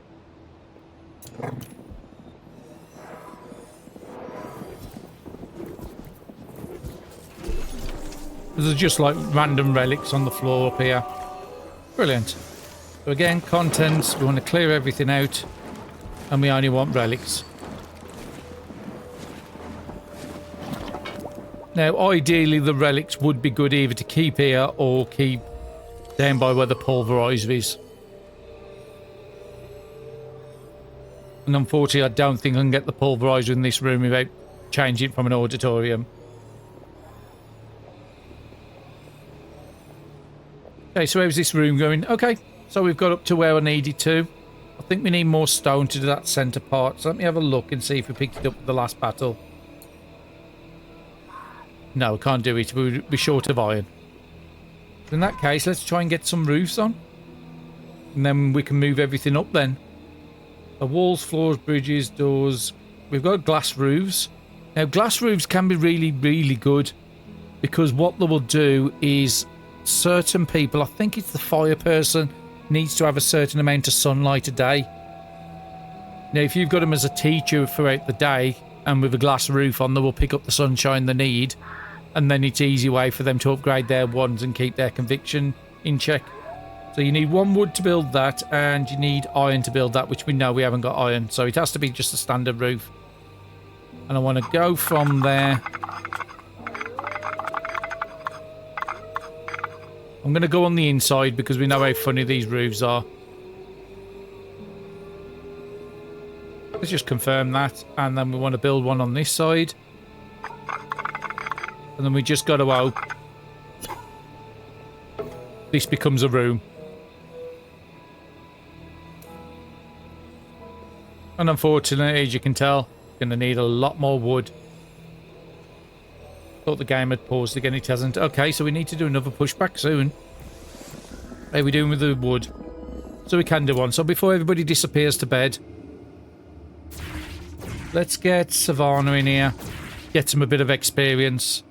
Speaker 1: There's just like random relics on the floor up here. Brilliant. So again, contents. We want to clear everything out. And we only want relics. Now, ideally, the relics would be good either to keep here or keep down by where the pulverizer is. And unfortunately, I don't think I can get the pulverizer in this room without changing it from an auditorium. Okay, so how's this room going? Okay, so we've got up to where I needed to. I think we need more stone to do that centre part. So let me have a look and see if we picked it up for the last battle. No, we can't do it. We'll be short of iron. In that case, let's try and get some roofs on. And then we can move everything up then. The walls, floors, bridges, doors. We've got glass roofs. Now, glass roofs can be really, really good. Because what they will do is certain people, I think it's the fire person, needs to have a certain amount of sunlight a day. Now, if you've got them as a teacher throughout the day and with a glass roof on, they will pick up the sunshine they need. And then it's an easy way for them to upgrade their ones and keep their conviction in check. So you need 1 wood to build that, and you need iron to build that, which we know we haven't got iron. So it has to be just a standard roof. And I want to go from there. I'm going to go on the inside because we know how funny these roofs are. Let's just confirm that. And then we want to build one on this side. And then we just got to hope this becomes a room. And unfortunately, as you can tell, going to need a lot more wood. Thought the game had paused again, it hasn't. Okay, so we need to do another pushback soon. How are we doing with the wood? So we can do one. So before everybody disappears to bed, let's get Savannah in here. Get him a bit of experience.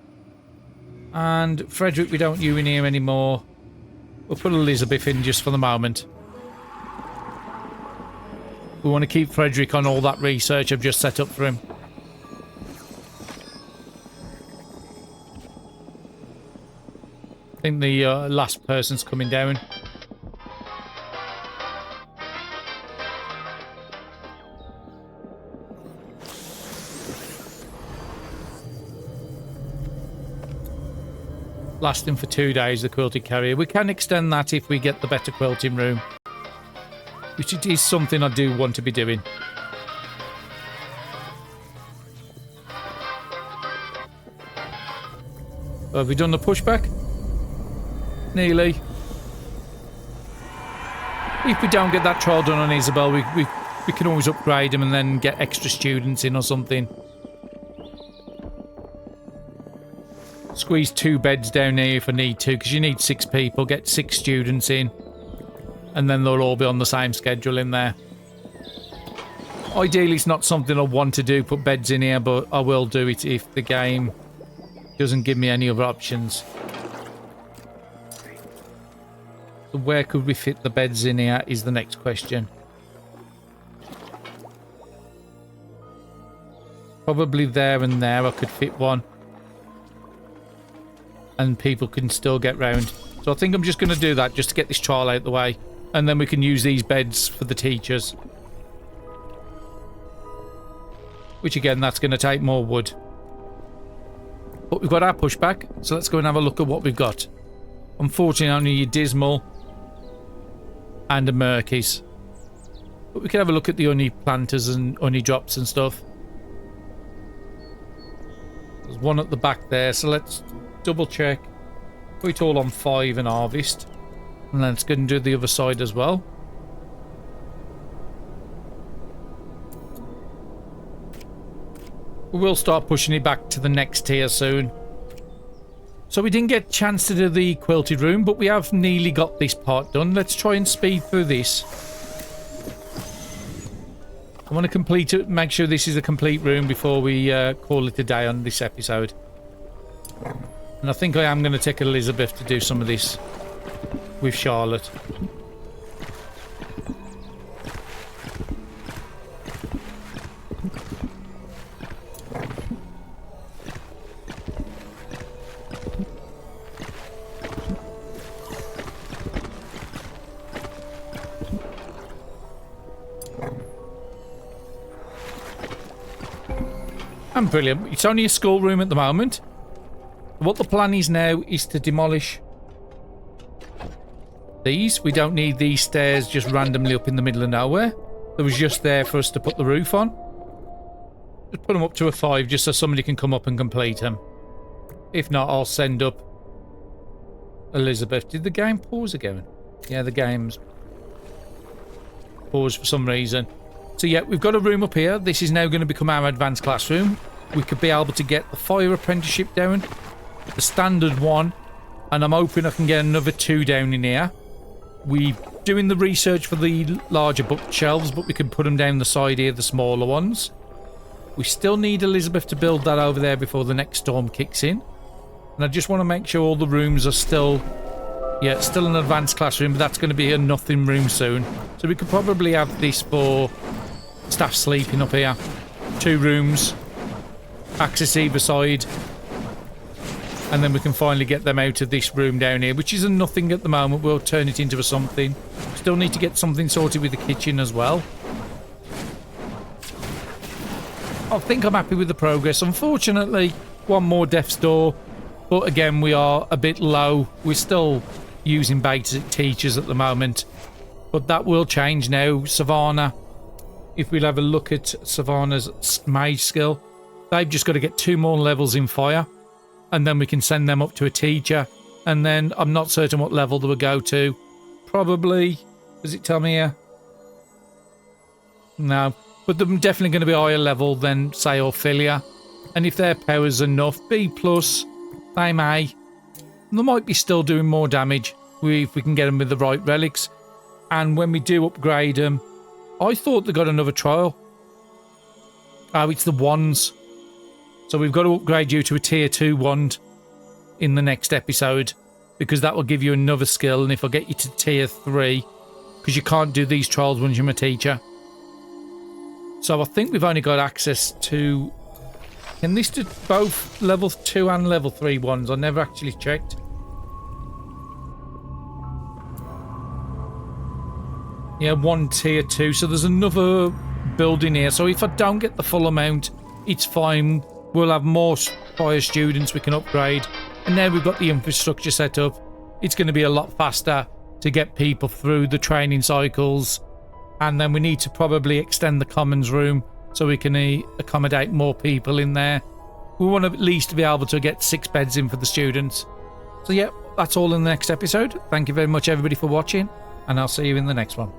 Speaker 1: And Frederick, we don't want you in here anymore. We'll put Elizabeth in just for the moment. We want to keep Frederick on all that research I've just set up for him. I think the last person's coming down. Lasting for 2 days, the quilted carrier. We can extend that if we get the better quilting room. Which it is something I do want to be doing. Have we done the pushback? Nearly. If we don't get that trial done on Isabel, we can always upgrade him and then get extra students in or something. Squeeze 2 beds down here if I need to, because you need 6 people. Get 6 students in. And then they'll all be on the same schedule in there. Ideally, it's not something I want to do, put beds in here, but I will do it if the game doesn't give me any other options. So where could we fit the beds in here is the next question. Probably there and there I could fit one. And people can still get round. So I think I'm just going to do that just to get this trial out the way. And then we can use these beds for the teachers. Which again, that's going to take more wood. But we've got our pushback. So let's go and have a look at what we've got. Unfortunately, only a dismal and a murkies. But we can have a look at the honey planters and honey drops and stuff. There's one at the back there. So let's double check. Put it all on 5 and harvest. And let's go and do the other side as well. We will start pushing it back to the next tier soon. So we didn't get a chance to do the quilted room, but we have nearly got this part done. Let's try and speed through this. I want to complete it, make sure this is a complete room before we call it a day on this episode. And I think I am going to take Elizabeth to do some of this with Charlotte. And brilliant. It's only a schoolroom at the moment. What the plan is now is to demolish these. We don't need these stairs just randomly up in the middle of nowhere. It was just there for us to put the roof on. Just put them up to a 5 just so somebody can come up and complete them. If not, I'll send up Elizabeth. Did the game pause again? Yeah, the game's paused for some reason. So yeah, we've got a room up here. This is now going to become our advanced classroom. We could be able to get the fire apprenticeship down, the standard one, and I'm hoping I can get another 2 down in here. We're doing the research for the larger bookshelves, but we can put them down the side here, the smaller ones. We still need Elizabeth to build that over there before the next storm kicks in. And I just want to make sure all the rooms are still... Yeah, it's still an advanced classroom, but that's going to be a nothing room soon. So we could probably have this for staff sleeping up here. 2 rooms, access either side, and then we can finally get them out of this room down here, which is a nothing at the moment. We'll turn it into a something. Still need to get something sorted with the kitchen as well. I think I'm happy with the progress. Unfortunately, one more death's door, but again, we are a bit low. We're still using basic teachers at the moment, but that will change now. Savannah, if we'll have a look at Savannah's mage skill, they've just got to get 2 more levels in fire, and then we can send them up to a teacher. And then I'm not certain what level they will go to. Probably, does it tell me here? No, but they're definitely going to be higher level than, say, Ophelia. And if their power's enough, B+, they may. They might be still doing more damage if we can get them with the right relics. And when we do upgrade them, I thought they got another trial. Oh, it's the wands. So we've got to upgrade you to a tier 2 wand in the next episode, because that will give you another skill. And if I get you to tier 3, because you can't do these trials once you're a teacher. So I think we've only got access to... Can this do both level 2 and level 3 ones? I never actually checked. Yeah, 1 tier 2. So there's another building here. So if I don't get the full amount, it's fine. We'll have more fire students we can upgrade. And now we've got the infrastructure set up. It's going to be a lot faster to get people through the training cycles. And then we need to probably extend the commons room so we can accommodate more people in there. We want to at least be able to get 6 beds in for the students. So yeah, that's all in the next episode. Thank you very much everybody for watching, and I'll see you in the next one.